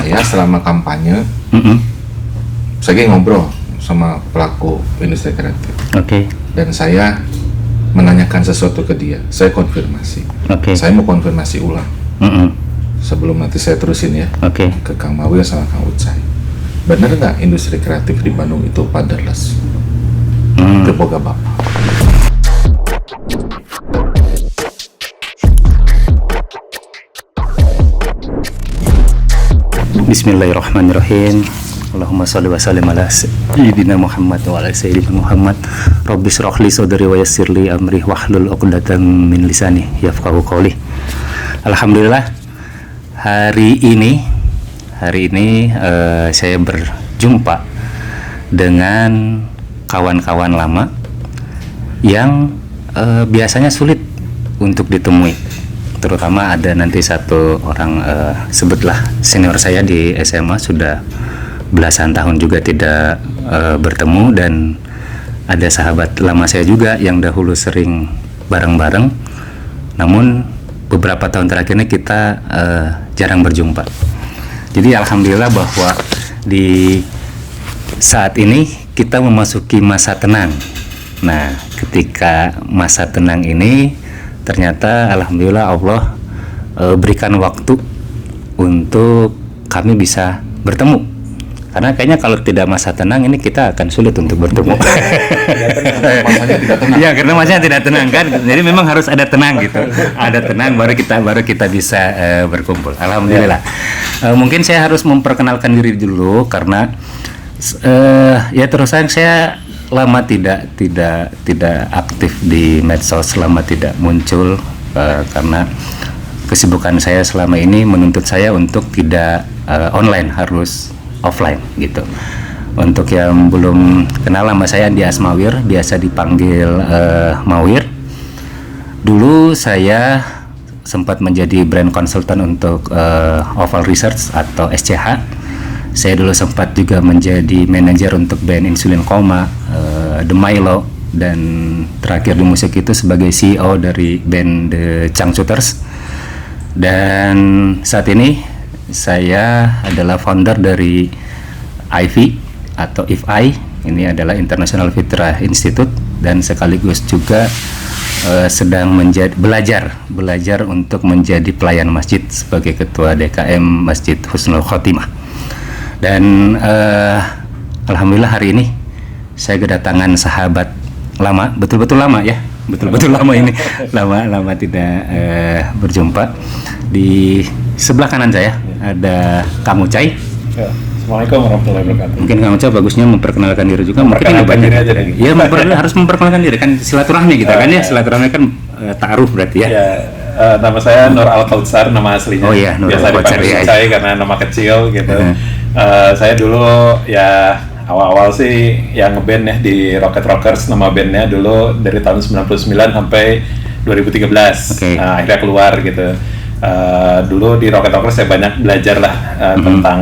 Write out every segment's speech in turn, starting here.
saya selama kampanye, saya ngobrol sama pelaku industri kreatif. Dan saya menanyakan sesuatu ke dia, saya konfirmasi. Saya mau konfirmasi ulang. Sebelum nanti saya terusin ya ke Kang Mawil sama Kang Ucai. Benar nggak industri kreatif di Bandung itu paderless? Boga bapak. Bismillahirrahmanirrahim. Allahumma sholli wa sallim ala sayyidina Muhammad wa ala sayyidina Muhammad. Rabbi shrah li sadri wa yassir li amri wahlul 'uqdatam min lisani yafqahu qawli. Alhamdulillah, hari ini saya berjumpa dengan kawan-kawan lama yang biasanya sulit untuk ditemui. Terutama ada nanti satu orang, sebutlah senior saya di SMA, sudah belasan tahun juga tidak bertemu, dan ada sahabat lama saya juga yang dahulu sering bareng-bareng, namun beberapa tahun terakhir ini kita jarang berjumpa. Jadi alhamdulillah bahwa di saat ini kita memasuki masa tenang. Nah, ketika masa tenang ini ternyata alhamdulillah Allah berikan waktu untuk kami bisa bertemu. Karena kayaknya kalau tidak masa tenang ini kita akan sulit untuk bertemu. Masanya tidak tenang. Ya, karena masanya tidak tenang kan. Jadi memang harus ada tenang gitu. Ada tenang baru kita bisa berkumpul. Alhamdulillah. Mungkin saya harus memperkenalkan diri dulu karena ya terus terang saya lama tidak aktif di medsos, lama tidak muncul karena kesibukan saya selama ini menuntut saya untuk tidak online, harus offline gitu. Untuk yang belum kenal, nama saya Andi Asmawir, biasa dipanggil Mawir. Dulu saya sempat menjadi brand consultant untuk Oval Research atau SCH. Saya dulu sempat juga menjadi manajer untuk band Insulin Coma, The Milo, dan terakhir di musik itu sebagai CEO dari band The Changcuters. Dan saat ini saya adalah founder dari IFI atau IFI. Ini adalah International Fitra Institute, dan sekaligus juga sedang belajar untuk menjadi pelayan masjid sebagai ketua DKM Masjid Husnul Khotimah. Dan alhamdulillah hari ini saya kedatangan sahabat lama, betul-betul lama ya, betul-betul lama ini, lama tidak berjumpa. Di sebelah kanan saya ada Kang Ucai. Ya, Assalamualaikum warahmatullahi wabarakatuh. Mungkin Kang Ucai bagusnya memperkenalkan diri juga. Mungkin ini banyak aja deh. Ya, harus memperkenalkan diri kan, silaturahmi kita kan ya, silaturahmi kan ta'aruf berarti ya. Nama saya Nur Al-Kautsar, nama aslinya. Oh iya, Nur biasa Al-Kautsar dipanggil Ucai karena nama kecil gitu. Saya dulu ya awal-awal sih yang ngeband ya di Rocket Rockers, nama bandnya dulu dari tahun 99 sampai 2013. Akhirnya keluar gitu. Dulu di Rocket Rockers saya banyak belajar lah tentang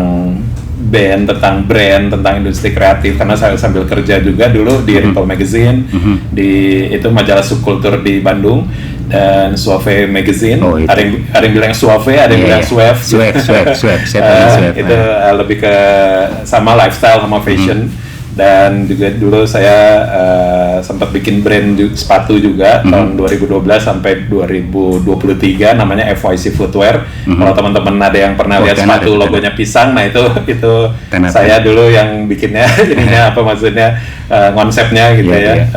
band, tentang brand, tentang industri kreatif, karena saya sambil kerja juga dulu di Ripple Magazine, di itu majalah subkultur di Bandung, dan Suave Magazine. Ada yang bilang Suave, ada yang bilang Suave. Itu lebih ke sama lifestyle sama fashion. Dan juga dulu saya sempat bikin brand sepatu juga tahun 2012 sampai 2023, namanya FYC Footwear. Kalau teman-teman ada yang pernah lihat sepatu logonya pisang, nah itu saya dulu yang bikinnya. Jadinya apa maksudnya, konsepnya gitu ya.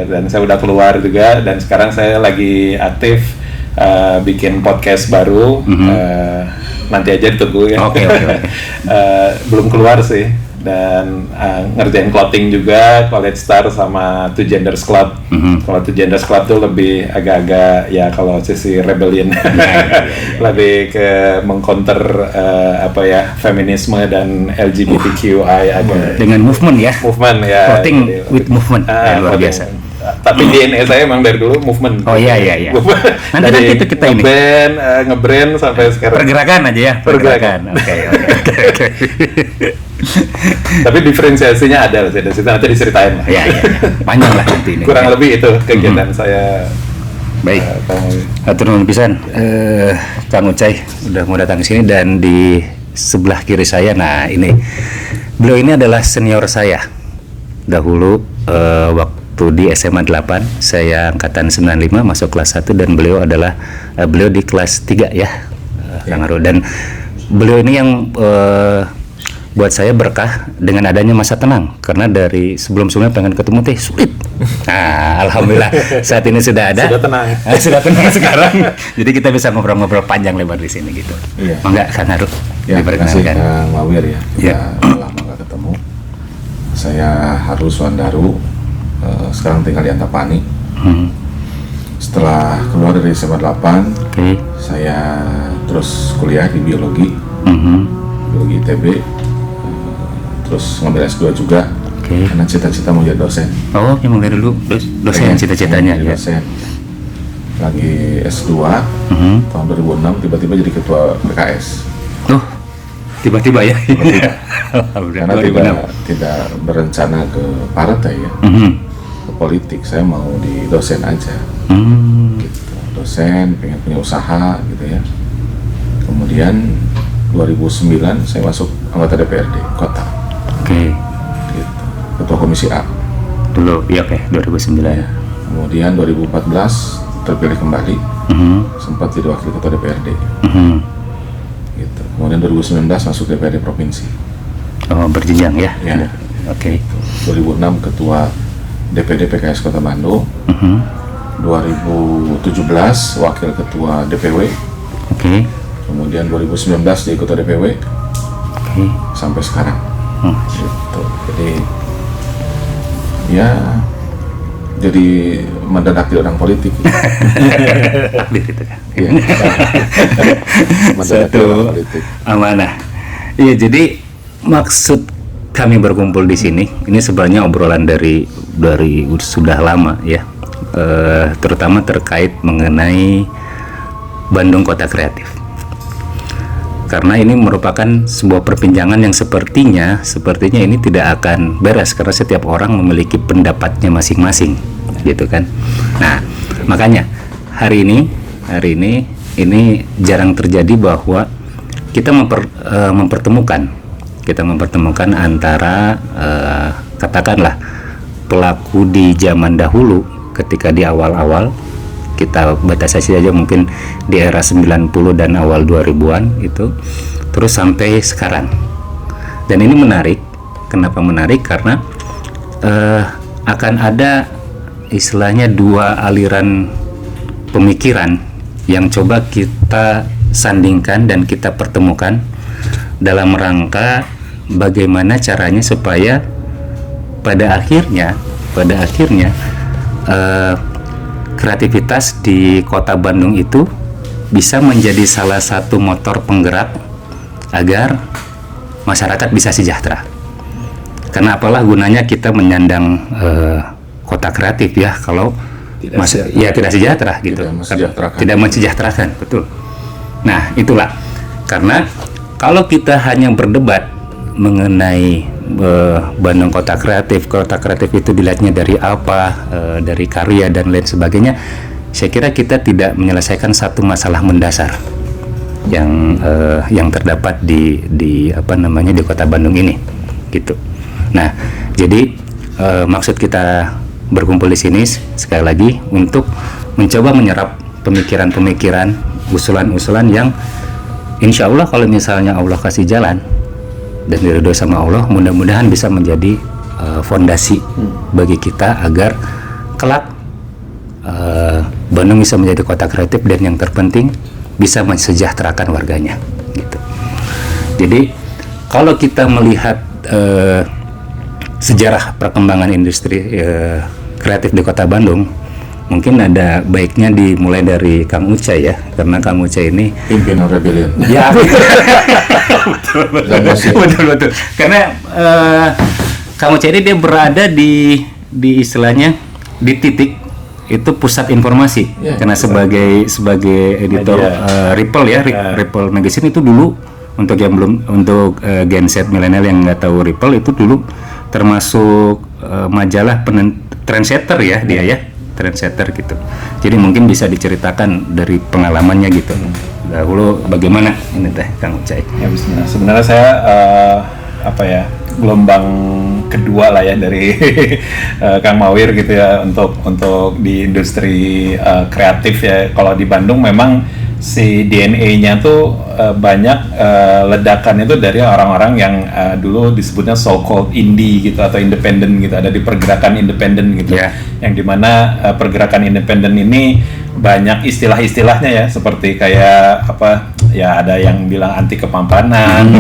Dan saya udah keluar juga, dan sekarang saya lagi aktif bikin podcast baru. Nanti aja ditunggu ya. Belum keluar sih. Dan ngerjain clothing juga, College Star sama Two Genders Club. Kalau Two Genders Club tuh lebih agak-agak ya, kalau sisi rebellion, lebih ke mengcounter feminisme dan LGBTQI dengan movement ya. Clothing with movement, luar biasa. Tapi DNA saya emang dari dulu movement. Oh iya. Nanti itu kita ini ngebrand sampai sekarang. Pergerakan aja ya. Pergerakan. Oke. Tapi diferensiasinya ada sih, nanti diceritain. Iya. Panjang lah nanti ini. Kurang lebih itu kegiatan saya. Baik. Hatur nuhun pisan Kang Ucai udah mau datang ke sini, dan di sebelah kiri saya, nah ini beliau ini adalah senior saya dahulu waktu di SMA 8, saya angkatan 95 masuk kelas 1 dan beliau adalah beliau di kelas 3 ya, Kang Arul. Dan beliau ini yang buat saya berkah dengan adanya masa tenang, karena dari sebelum-sebelumnya pengen ketemu teh sulit. Nah, alhamdulillah saat ini sudah ada. Sudah tenang. Sudah tenang sekarang. Jadi kita bisa ngobrol-ngobrol panjang lebar di sini gitu. Iya. Mangga Kang Arul. Ya, terima kasih diperkenalkan. Kang Wawir ya. Kita Ya. lama nggak ketemu. Saya Harus Wandaru, sekarang tinggal di Antapani. Setelah keluar dari SMA 8, Oke. saya terus kuliah di biologi, biologi ITB, terus ngambil S2 juga, Oke. karena cita-cita mau jadi dosen. Oh, memang dari dulu dosen Pengen cita-citanya jadi ya. dosen. Lagi S2, tahun 2006 tiba-tiba jadi ketua PKS. Oh, tiba-tiba ya. Karena tidak berencana ke partai ya, ke politik. Saya mau di dosen aja. Gitu. Dosen, pengen punya usaha gitu ya. Kemudian 2009 saya masuk anggota DPRD kota. Oke. Gitu. Ketua Komisi A. Dulu, ya oke, 2009. Ya. Kemudian 2014 terpilih kembali, sempat jadi wakil ketua DPRD. Gitu. Kemudian 2019 masuk DPRD provinsi. Oh, berjenjang ya. Ya. Oke. 2006 ketua DPD PKS Kota Bandung. 2017 wakil ketua DPW. Oke. Kemudian 2019 jadi ketua DPW Oke. sampai sekarang. Gitu. Jadi ya jadi mendadak di orang politik. Takdir itu kan. Iya. Mendadak di Satu orang politik. amanah. Iya, jadi maksud kami berkumpul di sini ini sebenarnya obrolan dari sudah lama ya. Terutama terkait mengenai Bandung Kota Kreatif. Karena ini merupakan sebuah perbincangan yang sepertinya ini tidak akan beres karena setiap orang memiliki pendapatnya masing-masing, gitu kan. Nah, makanya hari ini ini jarang terjadi bahwa kita mempertemukan antara katakanlah pelaku di zaman dahulu ketika di awal-awal, kita batasi saja mungkin di era 90 dan awal 2000-an itu, terus sampai sekarang. Dan ini menarik. Kenapa menarik? Karena akan ada istilahnya dua aliran pemikiran yang coba kita sandingkan dan kita pertemukan dalam rangka bagaimana caranya supaya pada akhirnya kreativitas di Kota Bandung itu bisa menjadi salah satu motor penggerak agar masyarakat bisa sejahtera. Karena apalah gunanya kita menyandang kota kreatif ya kalau tidak sejahtera gitu. Tidak mensejahterakan, betul. Nah, itulah karena kalau kita hanya berdebat mengenai Bandung kota kreatif itu dilihatnya dari apa, dari karya dan lain sebagainya, saya kira kita tidak menyelesaikan satu masalah mendasar yang terdapat di Kota Bandung ini, gitu. Nah, jadi maksud kita berkumpul di sini sekali lagi untuk mencoba menyerap pemikiran-pemikiran, usulan-usulan yang insya Allah kalau misalnya Allah kasih jalan dan diridhoi sama Allah, mudah-mudahan bisa menjadi fondasi bagi kita agar kelak Bandung bisa menjadi kota kreatif dan yang terpenting bisa mensejahterakan warganya, gitu. Jadi kalau kita melihat sejarah perkembangan industri kreatif di Kota Bandung, mungkin ada baiknya dimulai dari Kang Ucai ya, karena Kang Ucai ini pimpinan rebellion. Ya, betul. Karena Kang Ucai ini dia berada di istilahnya di titik itu pusat informasi. Ya, karena sebagai editor Ripple ya, Ripple Magazine itu dulu untuk yang belum Gen Z milenial yang nggak tahu Ripple itu dulu termasuk majalah trendsetter ya dia ya. trendsetter gitu. Jadi mungkin bisa diceritakan dari pengalamannya gitu. Dahulu bagaimana ini teh Kang Ucai? Ya bismillah. Sebenarnya saya gelombang kedua lah ya dari Kang Mawir gitu ya untuk di industri kreatif ya. Kalau di Bandung memang si DNA-nya tuh banyak ledakannya tuh dari orang-orang yang dulu disebutnya so-called indie gitu atau independent gitu, ada di pergerakan independen gitu, yang dimana pergerakan independen ini banyak istilah-istilahnya ya, seperti kayak apa ya, ada yang bilang anti kepampanan,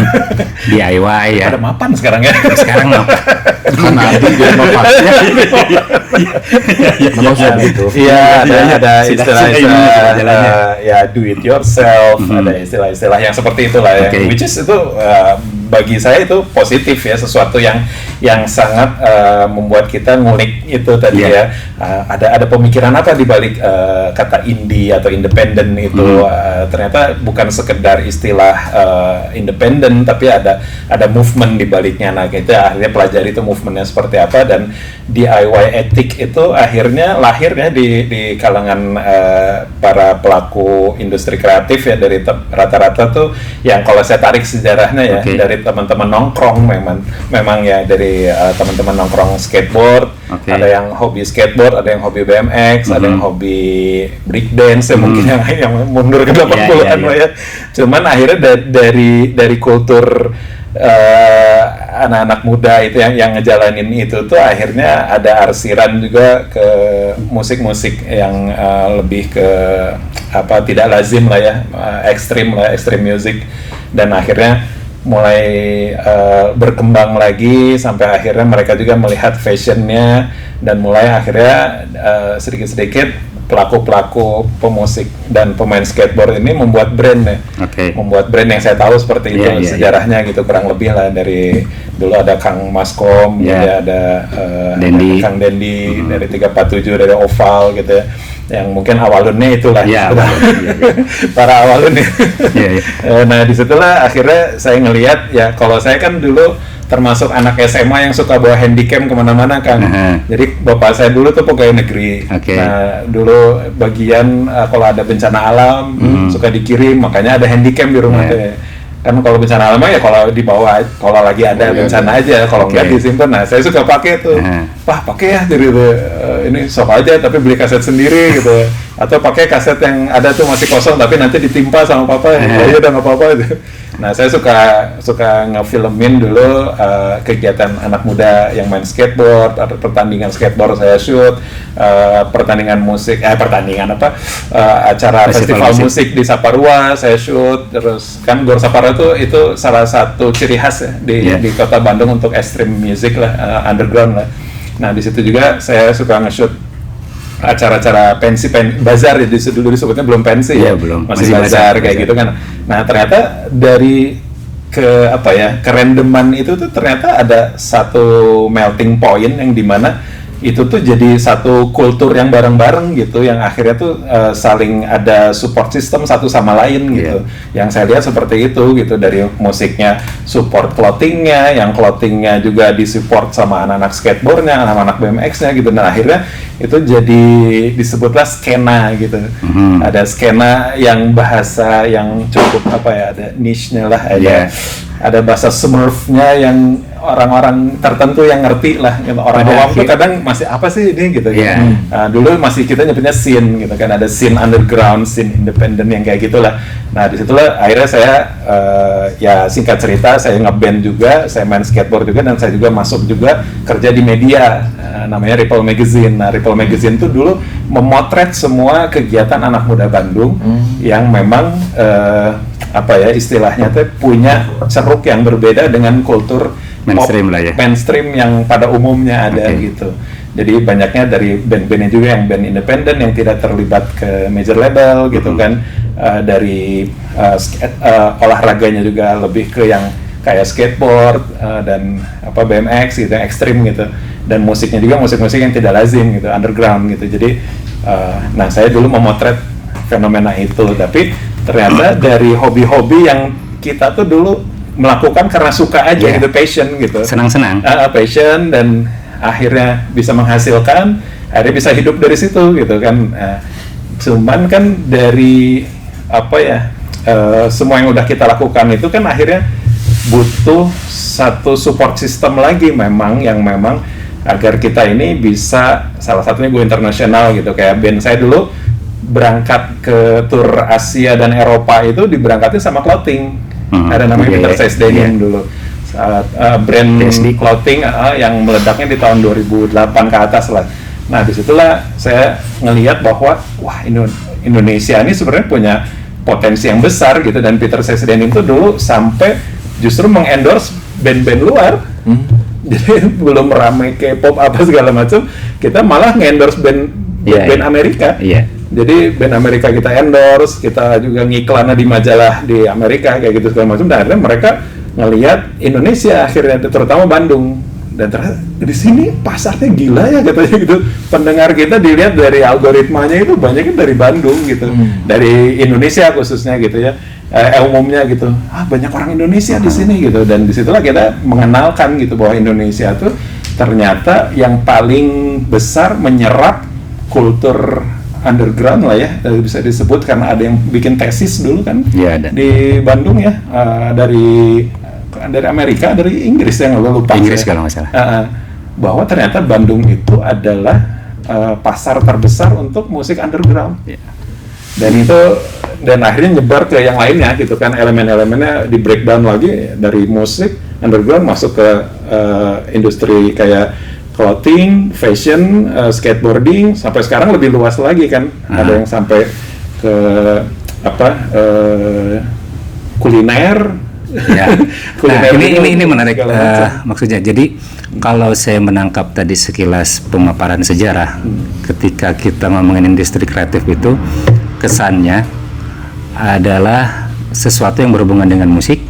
DIY ya. Ada mapan sekarang ya. Sekarang mapan. Karena anti dia mapan. Iya, ada istilah-istilah ya do it yourself, ada istilah-istilah yang seperti itulah ya. Which is itu bagi saya itu positif ya, sesuatu yang sangat membuat kita ngulik itu tadi ya. Ada pemikiran apa di balik kata indie atau independen itu. Ternyata bukan sekedar istilah independen, tapi ada movement di baliknya. Nah, kita akhirnya pelajari itu movementnya seperti apa, dan DIY etik itu akhirnya lahir ya di kalangan para pelaku industri kreatif ya, dari rata-rata tuh yang kalau saya tarik sejarahnya ya, dari teman-teman nongkrong memang ya, dari teman-teman nongkrong skateboard, ada yang hobi skateboard, ada yang hobi BMX, ada yang hobi breakdance ya, mungkin yang mundur ke 80-an ya. Cuman akhirnya dari kultur anak-anak muda itu yang ngejalanin itu tuh akhirnya ada arsiran juga ke musik-musik yang lebih ke apa, tidak lazim lah ya, ekstrim music, dan akhirnya mulai berkembang lagi sampai akhirnya mereka juga melihat fashionnya, dan mulai akhirnya sedikit-sedikit pelaku pemusik dan pemain skateboard ini membuat brand ya, membuat brand yang saya tahu seperti itu sejarahnya gitu, kurang lebih lah. Dari dulu ada Kang Maskom, ada Kang Dendi dari 347, dari Oval gitu ya, yang mungkin awalunnya itulah para awalun ya. Nah disitulah akhirnya saya ngelihat ya, kalau saya kan dulu termasuk anak SMA yang suka bawa handycam kemana-mana kan. Jadi bapak saya dulu tuh pegawai negeri. Nah dulu bagian kalau ada bencana alam suka dikirim, makanya ada handycam di rumah tuh ya. Kan kalau bencana alam ya kalau dibawa, kalau lagi ada bencana aja, kalau nggak disimpan. Nah saya suka pakai tuh, pakai ya, jadi ini sok aja tapi beli kaset sendiri gitu, atau pakai kaset yang ada tuh masih kosong tapi nanti ditimpa sama papa, ya udah nggak apa-apa gitu. Nah saya suka ngefilmin dulu kegiatan anak muda yang main skateboard, atau pertandingan skateboard saya shoot, pertandingan musik, acara festival musik di Saparua saya shoot. Terus kan Gor Sapara itu salah satu ciri khas ya di kota Bandung untuk extreme music lah, underground lah. Nah di situ juga saya suka nge-shoot acara-acara pensi bazar ya, dulu disebutnya belum pensi ya, masih bazar kayak gitu kan. Nah ternyata dari kerandoman itu tuh ternyata ada satu melting point yang dimana itu tuh jadi satu kultur yang bareng-bareng gitu, yang akhirnya tuh saling ada support system satu sama lain gitu. Yang saya lihat seperti itu gitu, dari musiknya support clothingnya, yang clothingnya juga disupport sama anak-anak skateboardnya, anak-anak BMX-nya gitu. Nah akhirnya itu jadi disebutlah skena gitu. Ada skena yang bahasa yang cukup ada niche-nya lah, ada bahasa Smurf-nya yang orang-orang tertentu yang ngerti lah, orang awam tuh kadang masih apa sih ini gitu. Dulu masih kita nyebutnya scene gitu kan, ada scene underground, scene independen yang kayak gitulah. Nah disitulah akhirnya saya singkat cerita saya ngeband juga, saya main skateboard juga, dan saya juga masuk juga kerja di media namanya Ripple Magazine. Nah Ripple Magazine tuh dulu memotret semua kegiatan anak muda Bandung yang memang istilahnya tuh punya ceruk yang berbeda dengan kultur mainstream lah ya, mainstream yang pada umumnya ada gitu. Jadi banyaknya dari band-bandnya juga yang band independen yang tidak terlibat ke major label gitu kan. Dari olahraganya juga lebih ke yang kayak skateboard dan BMX gitu, yang ekstrim gitu. Dan musiknya juga musik-musik yang tidak lazim gitu, underground gitu. Jadi nah saya dulu memotret fenomena itu, tapi ternyata dari hobi-hobi yang kita tuh dulu melakukan karena suka aja gitu, passion gitu, senang-senang, passion, dan akhirnya bisa menghasilkan, akhirnya bisa hidup dari situ gitu kan. Cuman kan dari apa ya, semua yang udah kita lakukan itu kan akhirnya butuh satu support system lagi memang agar kita ini bisa, salah satunya go internasional gitu. Kayak band saya dulu berangkat ke tour Asia dan Eropa itu diberangkatin sama clothing. Ada namanya Peter Says Denim dulu. Brand clothing yang meledaknya di tahun 2008 ke atas lah. Nah disitulah saya ngelihat bahwa wah Indonesia ini sebenarnya punya potensi yang besar gitu, dan Peter Says Denim itu dulu sampai justru mengendorse band-band luar. Jadi belum ramai K-pop apa segala macam, kita malah nge-endorse band Amerika. Jadi band Amerika kita endorse, kita juga ngiklannya di majalah di Amerika kayak gitu segala macam. Dan akhirnya mereka ngelihat Indonesia akhirnya, terutama Bandung. Dan ternyata di sini pasarnya gila ya katanya gitu. Pendengar kita dilihat dari algoritmanya itu banyaknya dari Bandung gitu, dari Indonesia khususnya gitu ya, umumnya gitu. Banyak orang Indonesia di sini gitu. Dan disitulah kita mengenalkan gitu bahwa Indonesia tuh ternyata yang paling besar menyerap kultur underground lah ya, bisa disebut, karena ada yang bikin tesis dulu kan di Bandung ya, dari Amerika, dari Inggris yang lupa Inggris kalau nggak salah, bahwa ternyata Bandung itu adalah pasar terbesar untuk musik underground. Dan akhirnya nyebar ke yang lainnya gitu kan, elemen-elemennya di breakdown lagi dari musik underground masuk ke industri kayak clothing, fashion, skateboarding, sampai sekarang lebih luas lagi kan. Ada yang sampai ke kuliner. Ini menarik maksudnya. Jadi kalau saya menangkap tadi sekilas pemaparan sejarah, ketika kita ngomongin industri kreatif itu kesannya adalah sesuatu yang berhubungan dengan musik,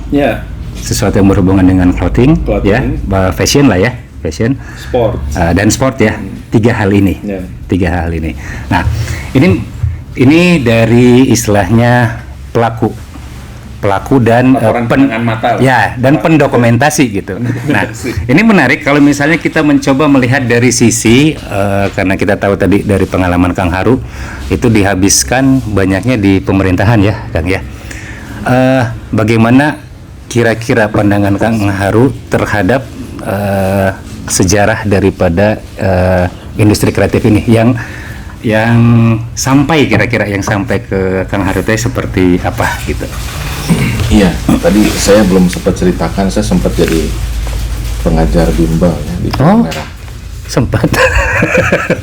sesuatu yang berhubungan dengan clothing. Ya, fashion lah ya, fashion, sport, dan sport ya. Tiga hal ini. Nah, ini dari istilahnya pelaku dan mata dan pendokumentasi gitu. Nah, ini menarik kalau misalnya kita mencoba melihat dari sisi karena kita tahu tadi dari pengalaman Kang Haru itu dihabiskan banyaknya di pemerintahan ya, Kang ya. Bagaimana kira-kira pandangan Kang Haru terhadap sejarah daripada industri kreatif ini yang sampai kira-kira yang sampai ke Kang Haru teh seperti apa gitu? Iya, tadi saya belum sempat ceritakan, saya sempat jadi pengajar bimbel ya di Villa Merah. Sempat.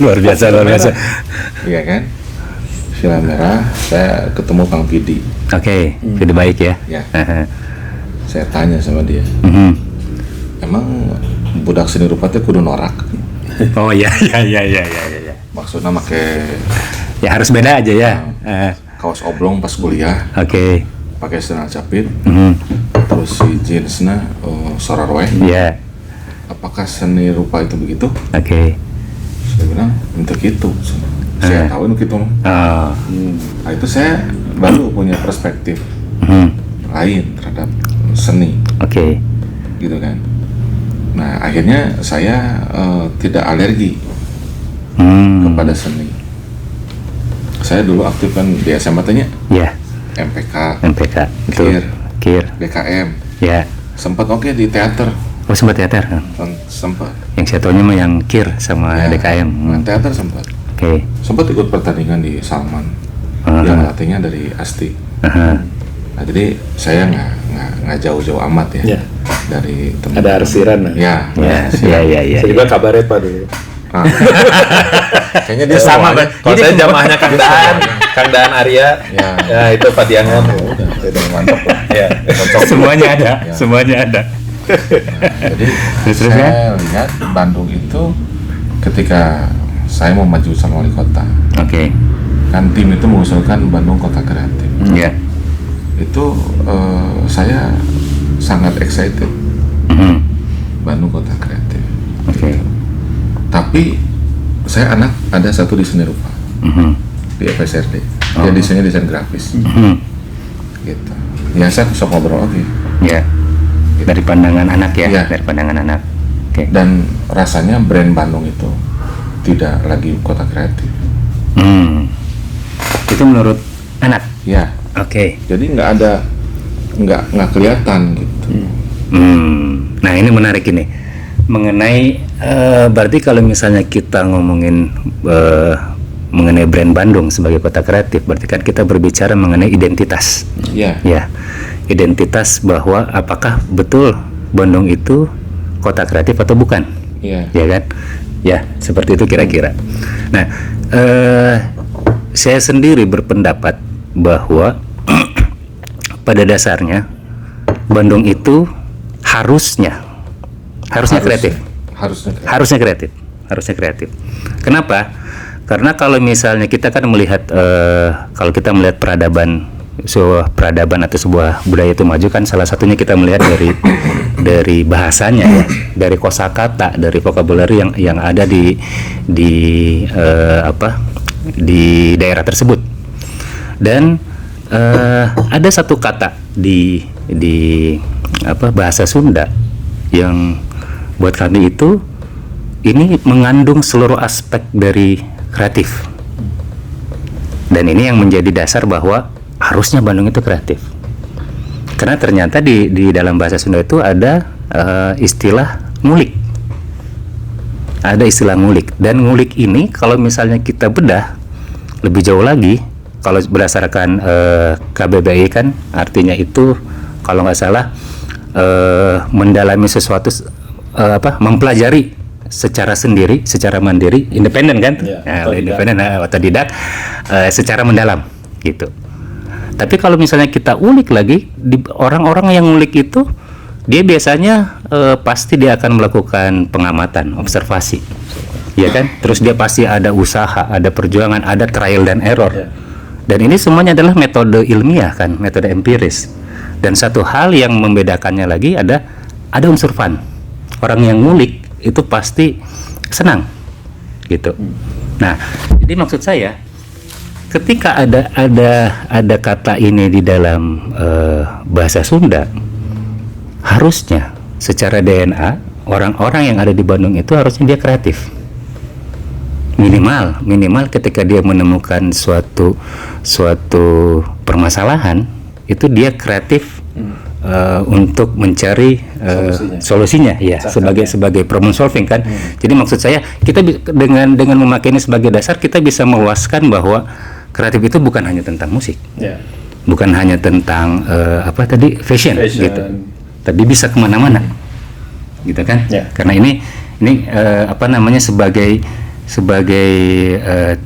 luar biasa. Iya kan? Villa Merah, saya ketemu Kang Pidi. Oke, Pidi baik ya. Ya. Saya tanya sama dia. Emang budak seni rupa teh kudu norak? Oh iya. Maksudnya make ya harus beda aja ya. Kaos oblong pas kuliah. Oke. Pakai sandal capit, terus si jeansnya sorarwe. Apakah seni rupa itu begitu? Saya bilang untuk itu. Saya tahu itu gitu. Nah itu saya baru punya perspektif lain terhadap seni. Gitu kan. Nah akhirnya saya tidak alergi kepada seni. Saya dulu aktif kan di SMA tanya. MPK, KIR, BKM. Sempat di teater. Oh sempat teater kan? Sempat. Yang saya tahunya mah yang KIR sama BKM. Teater sempat. Sempat ikut pertandingan di Salman. Yang latihnya dari Asti. Nah jadi saya nggak jauh-jauh amat ya dari teman. Ada arsiran. Ya. Saya juga kabarnya Pak dulu. Kayaknya dia sama kan. Kalau saya jamaahnya Kang Daan Arya, ya itu Pak Diangan. Udah mantap lah. Semuanya ada. Jadi saya lihat Bandung itu ketika saya mau maju sama wali kota. Kan tim itu mengusulkan Bandung Kota Kreatif. Itu saya sangat excited. Bandung Kota Kreatif. Tapi saya ada satu di seni rupa di FSRD. Dia desain grafis. Gitu. Ya saya bisa ngobrol gitu. Dari pandangan anak ya. Dari pandangan anak. Dan rasanya brand Bandung itu tidak lagi kota kreatif. Itu menurut anak? Ya. Oke. Jadi nggak kelihatan gitu. Nah ini menarik ini mengenai berarti kalau misalnya kita ngomongin mengenai brand Bandung sebagai kota kreatif, berarti kan kita berbicara mengenai identitas. Iya. Ya, identitas bahwa apakah betul Bandung itu kota kreatif atau bukan? Iya. Ya kan? Ya, seperti itu kira-kira. Nah, saya sendiri berpendapat bahwa pada dasarnya Bandung itu harusnya kreatif. Harusnya kreatif. Kenapa? Karena kalau misalnya kita kan melihat kalau kita melihat sebuah peradaban atau sebuah budaya itu maju kan salah satunya kita melihat dari bahasanya ya, dari kosakata, dari vocabulary yang ada di daerah tersebut. Dan ada satu kata di bahasa Sunda yang buat kami itu ini mengandung seluruh aspek dari kreatif, dan ini yang menjadi dasar bahwa harusnya Bandung itu kreatif. Karena ternyata di dalam bahasa Sunda itu ada istilah ngulik, dan ngulik ini kalau misalnya kita bedah lebih jauh lagi, kalau berdasarkan KBBI kan artinya itu kalau nggak salah mendalami sesuatu, mempelajari secara sendiri, secara mandiri, independen kan? Independen, otodidak, secara mendalam gitu. Tapi kalau misalnya kita ulik lagi, orang-orang yang ngulik itu dia biasanya pasti dia akan melakukan pengamatan, observasi, ya kan? Terus dia pasti ada usaha, ada perjuangan, ada trial dan error. Dan ini semuanya adalah metode ilmiah kan, metode empiris. Dan satu hal yang membedakannya lagi ada unsur fun. Orang yang ngulik itu pasti senang gitu. Nah, jadi maksud saya ketika ada kata ini di dalam bahasa Sunda, harusnya secara DNA orang-orang yang ada di Bandung itu harusnya dia kreatif. Minimal ketika dia menemukan suatu permasalahan itu dia kreatif untuk mencari solusinya ya, sebagai problem solving kan. Jadi maksud saya kita dengan memakai ini sebagai dasar kita bisa meluaskan bahwa kreatif itu bukan hanya tentang musik, bukan hanya tentang fashion gitu, tapi bisa kemana-mana gitu kan. Karena ini sebagai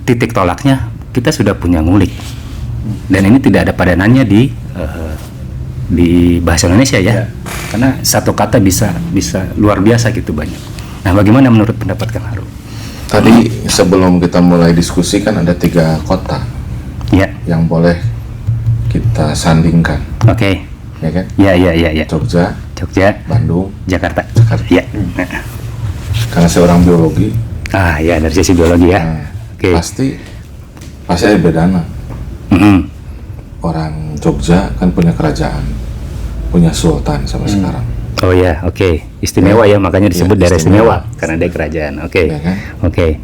titik tolaknya kita sudah punya ngulik, dan ini tidak ada padanannya di bahasa Indonesia ya. Karena satu kata bisa luar biasa gitu banyak. Nah, bagaimana menurut pendapat Kang Haru? Tadi sebelum kita mulai diskusi kan ada 3 kota yang boleh kita sandingkan. Oke. Ya kan? Ya. Jogja, Bandung, Jakarta. Ya. Karena saya orang biologi. Ya, dari sisi biologi ya. Pasti ada bedanya. Orang Jogja kan punya kerajaan, punya sultan sampai sekarang. Oh ya, istimewa ya, makanya disebut daerah istimewa karena ada kerajaan. Ya kan? Gitu.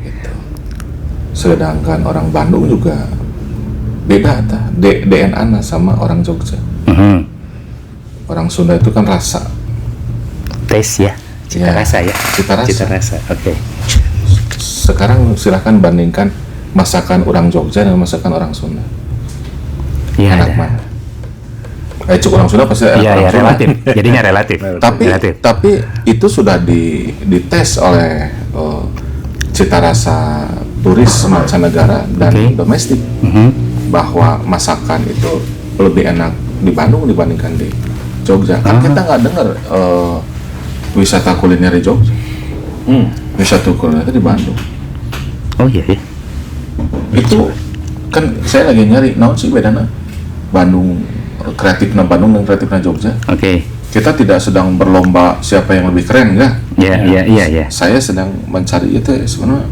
Sedangkan orang Bandung juga beda DNA sama orang Jogja. Orang Sunda itu kan rasa, taste ya, cita rasa ya. Cita rasa. Sekarang silahkan bandingkan masakan orang Jogja dan masakan orang Sunda. Enak mana? Cukup orang Sunda pasti enak. Relatif. Jadinya relatif. Tapi itu sudah dites oleh cita rasa turis mancanegara dan domestik, bahwa masakan itu lebih enak di Bandung dibandingkan di Jogja. Kan kita nggak dengar wisata kuliner di Jogja. Wisata kuliner di Bandung. Oh iya. Itu kan saya lagi nyari naon sih bedana Bandung kreatifna Bandung dan kreatifna Jogja. Kita tidak sedang berlomba siapa yang lebih keren, enggak? Iya. Saya sedang mencari itu sebenarnya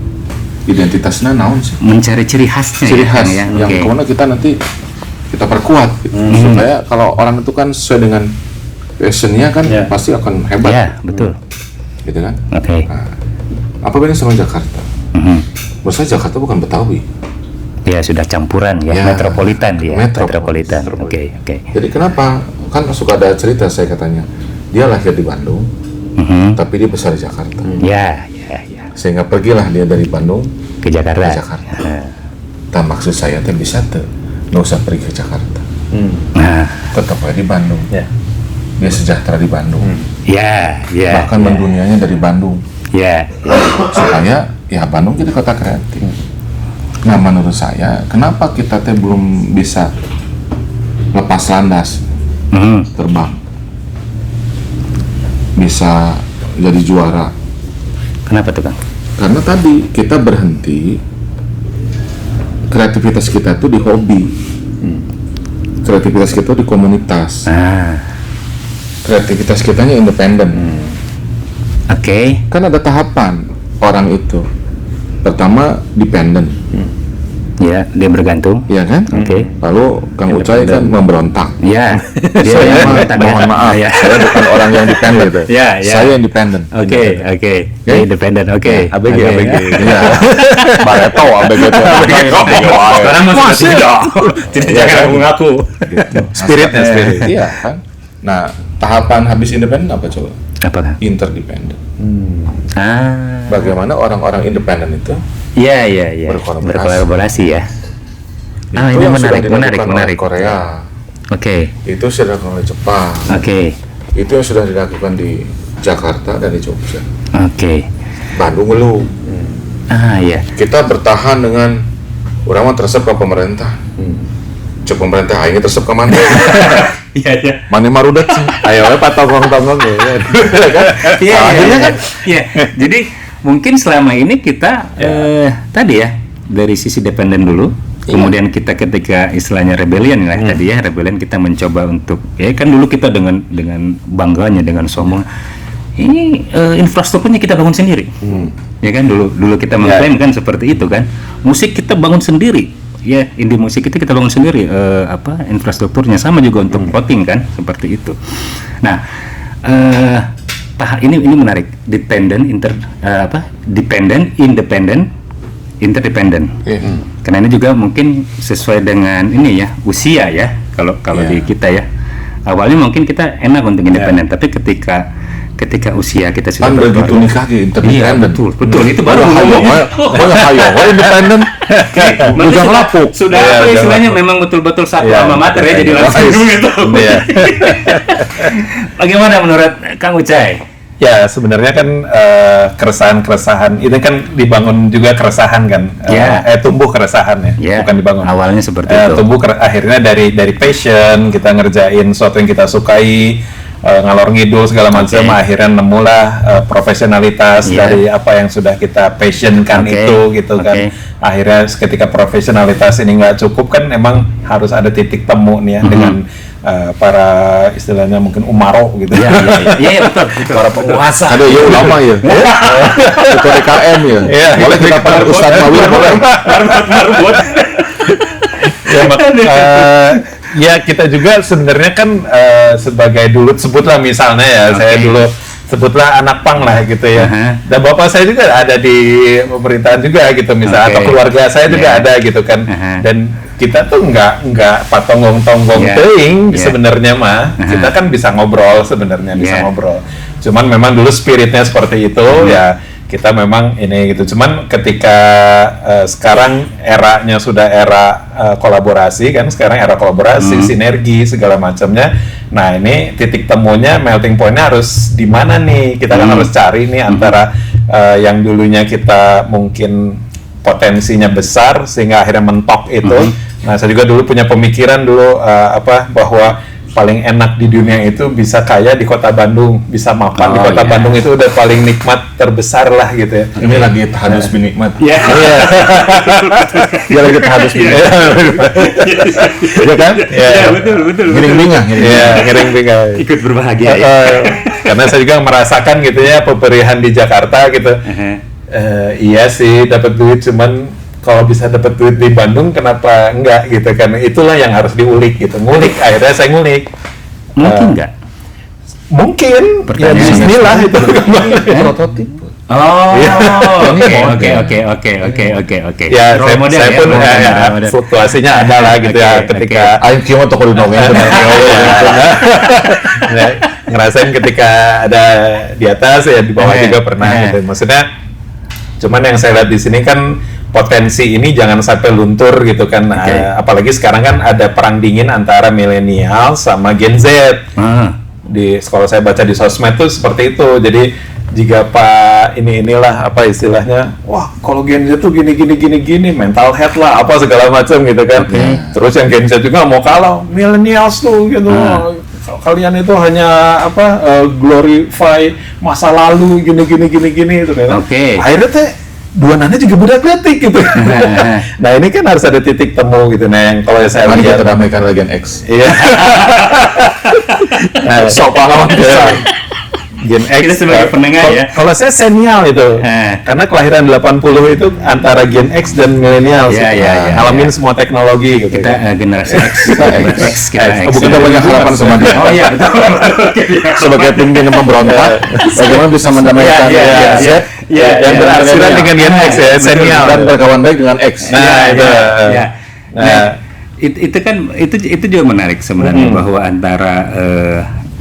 identitasnya naon sih? Mencari ciri khasnya. Ciri khas yang kemana kita nanti kita perkuat gitu. Supaya kalau orang itu kan sesuai dengan passionnya kan pasti akan hebat. Iya, betul. Gitu kan? Nah, apa bedanya sama Jakarta? Menurut saya Jakarta bukan Betawi. Ya sudah campuran ya, metropolitan dia. Metropolitan. Oke. Jadi kenapa? Kan suka ada cerita saya katanya, dia lahir di Bandung, tapi dia besar di Jakarta. Ya. Sehingga pergilah dia dari Bandung ke Jakarta. Nah, maksud saya teh bisa tuh, nggak usah pergi ke Jakarta. Tetap aja di Bandung. Dia sejahtera di Bandung. Bahkan mendunianya dari Bandung. Supaya ya Bandung jadi kota kreatif. Nah, menurut saya, kenapa kita teh belum bisa lepas landas, terbang, bisa jadi juara? Kenapa tuh, Kang? Karena tadi kita berhenti, kreativitas kita tuh di hobi, kreativitas kita di komunitas, kreativitas kitanya independen. Kan ada tahapan orang itu. Pertama dependen. Ya, dia bergantung. Iya kan? Lalu Kang Ucai kan memberontak. Saya mohon maaf, saya bukan orang yang dependen gitu. Saya independen. Oke. Independen. ABG. Iya. Bareto ABG itu. Sekarang masih tidak jangan mengaku. Spirit. Iya kan? Nah, tahapan habis independen apa coba? Apakah? Interdependen. Bagaimana orang-orang independen itu berkolaborasi ya. Itu ini yang sudah menarik. dilakukan oleh Korea. Itu sudah dilakukan oleh Jepang. Itu yang sudah dilakukan di Jakarta dan di Jogja. Bandung belum. Kita bertahan dengan orang tersep ke pemerintah. Cek pemerintah aing tersep ke mana? Mana marudet sih? Ayo Pak tongkong ya. Akhirnya kan. Jadi mungkin selama ini kita tadi ya dari sisi dependen dulu. Kemudian kita ketika istilahnya rebellion lah tadi ya, rebellion kita mencoba untuk kan dulu kita dengan bangganya, dengan sombong ini infrastrukturnya kita bangun sendiri. Ya kan dulu kita mengklaim kan seperti itu kan. Musik kita bangun sendiri. Indie musik itu kita bangun sendiri infrastrukturnya, sama juga untuk voting kan seperti itu. Nah, ini menarik, dependent, independent, interdependent. Karena ini juga mungkin sesuai dengan ini ya, usia ya, kalau di kita ya. Awalnya mungkin kita enak untuk independen, tapi ketika usia kita sudah begitu nikah di interdependen. Betul itu baru hayo independen. Bukan lapuk. Sudah istilahnya memang betul-betul satu alma mater ya, jadi langsung gitu. Bagaimana menurut Kang Ucai? Ya, sebenarnya kan keresahan-keresahan itu kan dibangun juga keresahan kan. Tumbuh keresahan ya, bukan dibangun. Awalnya seperti itu. Tumbuh akhirnya dari passion, kita ngerjain sesuatu yang kita sukai, ngalor ngidul segala macam, akhirnya nemulah profesionalitas dari apa yang sudah kita passionkan itu gitu kan. Akhirnya ketika profesionalitas ini nggak cukup kan, emang harus ada titik temu nih ya dengan para istilahnya mungkin umaro gitu. Iya betul. Para penguasa. Ada ya ulama ya. Ketua DKM ya. Boleh kita panggil Ustadz Mawir boleh. Ya kita juga sebenarnya kan sebagai dulu sebutlah misalnya ya, saya dulu sebutlah anak pang lah gitu ya. Dan bapak saya juga ada di pemerintahan juga gitu misalnya, atau keluarga saya juga ada gitu kan. Dan kita tuh nggak patonggong-tonggong teuing sebenarnya mah. Kita kan bisa ngobrol sebenarnya, bisa ngobrol. Cuman memang dulu spiritnya seperti itu ya. Kita memang ini gitu, cuman ketika sekarang eranya sudah era kolaborasi kan, sekarang era kolaborasi, sinergi segala macamnya. Nah ini titik temunya, melting pointnya harus di mana nih? Kita kan harus cari nih antara yang dulunya kita mungkin potensinya besar sehingga akhirnya mentok itu. Nah saya juga dulu punya pemikiran dulu bahwa paling enak di dunia itu bisa kaya di kota Bandung, bisa mapan di kota Bandung, itu udah paling nikmat terbesar lah gitu ya. Ini lagi tahadus binikmat. Dia lagi tahadus binikmat. Iya kan? Iya betul. Giring-bingah. Iya, giring-bingah. Ikut berbahagia. Karena saya juga merasakan gitu ya peperihan di Jakarta gitu. Iya sih dapat duit, cuman kalau bisa dapat duit di Bandung kenapa enggak gitu kan. Itulah yang harus diulik gitu. Ngulik, akhirnya saya ngulik. Mungkin enggak? Mungkin. Ya bismillah itu. Prototip. Oh, Iya. oke. Ya, Role model saya pun role ya, model. fluktuasinya ada lah gitu ya ketika Aing kieu mah toko dino ya. ngerasain ketika ada di atas ya di bawah juga pernah gitu. Maksudnya cuman yang saya lihat di sini kan potensi ini jangan sampai luntur gitu kan. Apalagi sekarang kan ada perang dingin antara milenial sama Gen Z. Di sekolah saya baca di sosmed tuh seperti itu. Jadi jika Pak inilah apa istilahnya, wah kalau Gen Z tuh gini mental health lah apa segala macam gitu kan. Terus yang Gen Z juga mau kalah millennials tuh gitu. Kalian itu hanya glorify masa lalu gini gitu kan. Akhirnya teh duananya juga budak letik gitu. Nah ini kan harus ada titik temu gitu. Nah yang kalau saya Mari lihat kita damaikan Gen X. iya. Sok pahlawan besar. Gen X Kita sebagai pendengar ya. Kalau saya senial itu, karena kelahiran 80 itu antara Gen X dan milenial, ngalamin semua teknologi gitu. Kita generasi X, kita X. Bukan kita banyak harapan sama dia. Oh iya betul. Sebagai pemimpin pemberontak, bagaimana bisa mendamaikan Gen Z yang berarsiran dengan Gen X ya, senial dan berkawan baik dengan X. Itu kan itu juga menarik sebenarnya bahwa antara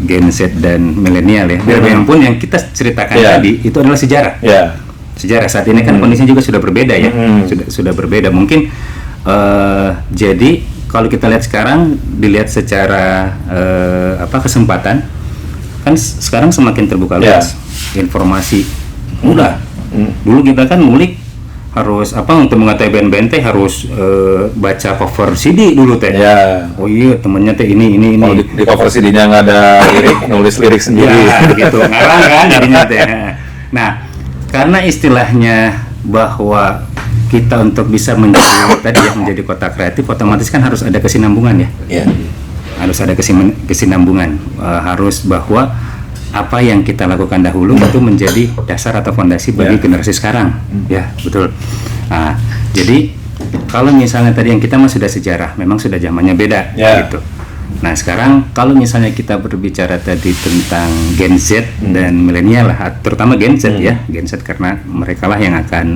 Gen Z dan milenial ya. Biarpun yang kita ceritakan tadi itu adalah sejarah. Sejarah saat ini kan kondisinya juga sudah berbeda ya. Sudah berbeda. Mungkin jadi kalau kita lihat sekarang dilihat secara kesempatan kan sekarang semakin terbuka luas informasi mudah. Dulu kita kan ngulik harus untuk mengetahui band-band teh harus baca cover CD dulu teh. Oh iya temennya teh ini. Oh, di cover CD-nya nggak ada lirik, nulis lirik sendiri. Gitu ngarang kan jadinya teh. Nah karena istilahnya bahwa kita untuk bisa menjadi kota kreatif otomatis kan harus ada kesinambungan ya. Harus ada kesinambungan. Harus bahwa apa yang kita lakukan dahulu itu menjadi dasar atau fondasi bagi generasi sekarang. Ya, betul. Nah, jadi kalau misalnya tadi yang kita mah sudah sejarah, memang sudah zamannya beda gitu. Nah, sekarang kalau misalnya kita berbicara tadi tentang Gen Z dan milenial lah, terutama Gen Z ya, Gen Z karena mereka lah yang akan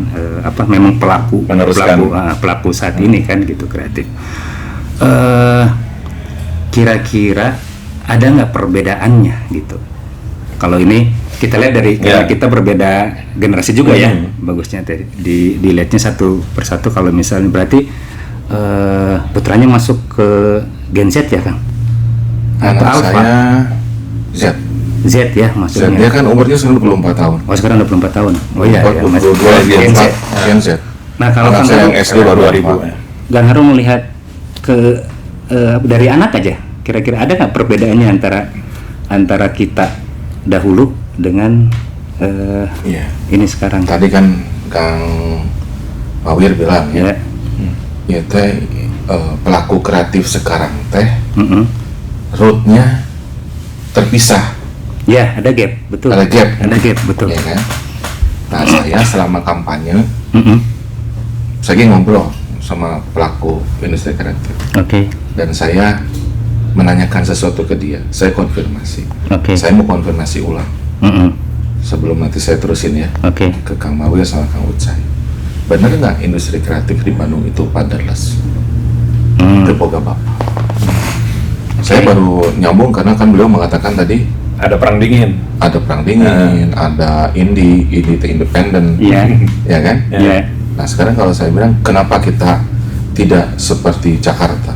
memang pelaku saat ini kan gitu kreatif. Kira-kira ada nggak perbedaannya gitu? Kalau ini kita lihat dari karena kita berbeda generasi juga ya, bagusnya dilihatnya satu persatu. Kalau misalnya berarti putranya masuk ke Gen Z ya Kang? Atau Anak saya Z ya maksudnya. Dia kan umurnya sekarang 24 tahun. Oh sekarang 24 tahun. Oh iya, masih 22 Gen Z. Nah kalau anak saya yang SD baru 2000. Gang Harum melihat ke dari anak aja, kira-kira ada nggak perbedaannya antara kita dahulu dengan ini sekarang? Tadi kan Kang Mawir bilang ya teh pelaku kreatif sekarang teh rootnya terpisah. Ya ada gap, betul. Ada gap, betul. Ya kan? Nah saya selama kampanye saya ngobrol sama pelaku industri kreatif. Dan saya menanyakan sesuatu ke dia, saya konfirmasi. Saya mau konfirmasi ulang. Sebelum nanti saya terusin ya ke Kang Mawir sama Kang Ucai. Benar nggak industri kreatif di Bandung itu paderless? Terboga bapak. Saya baru nyambung karena kan beliau mengatakan tadi ada perang dingin. Ada perang dingin, ada indie independen, ya kan? Nah sekarang kalau saya bilang kenapa kita tidak seperti Jakarta?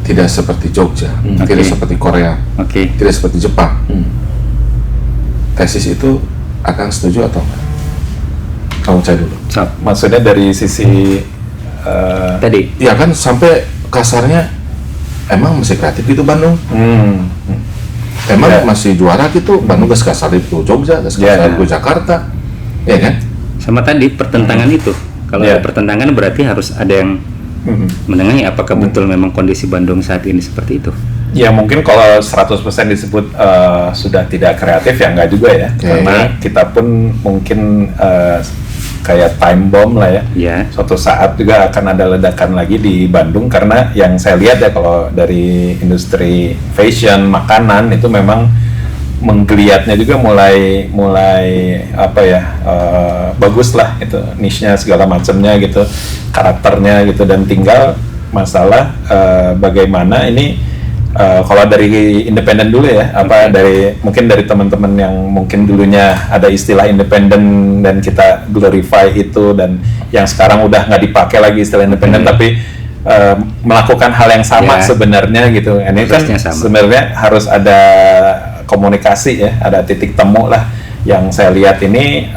Tidak seperti Jogja, tidak seperti Korea, tidak seperti Jepang. Tesis itu akan setuju atau enggak? Kamu cari dulu. Maksudnya dari sisi tadi? Ya kan sampai kasarnya emang masih kreatif gitu Bandung. Emang masih juara gitu Bandung gak sekasar itu Jogja, gak sekasar itu Jakarta, ya kan? Sama tadi pertentangan itu. Kalau ada pertentangan berarti harus ada yang menengahi apakah betul memang kondisi Bandung saat ini seperti itu? Ya mungkin kalau 100% disebut sudah tidak kreatif ya enggak juga ya. Karena kita pun mungkin kayak time bomb lah ya. Suatu saat juga akan ada ledakan lagi di Bandung karena yang saya lihat ya kalau dari industri fashion, makanan itu memang menggeliatnya juga mulai apa ya, bagus lah itu niche-nya segala macamnya gitu, karakternya gitu, dan tinggal masalah bagaimana ini kalau dari independen dulu ya, mungkin dari teman-teman yang mungkin dulunya ada istilah independen dan kita glorify itu, dan yang sekarang udah nggak dipakai lagi istilah independen, tapi melakukan hal yang sama sebenarnya gitu. Ini kan sebenarnya harus ada komunikasi ya, ada titik temu lah yang saya lihat ini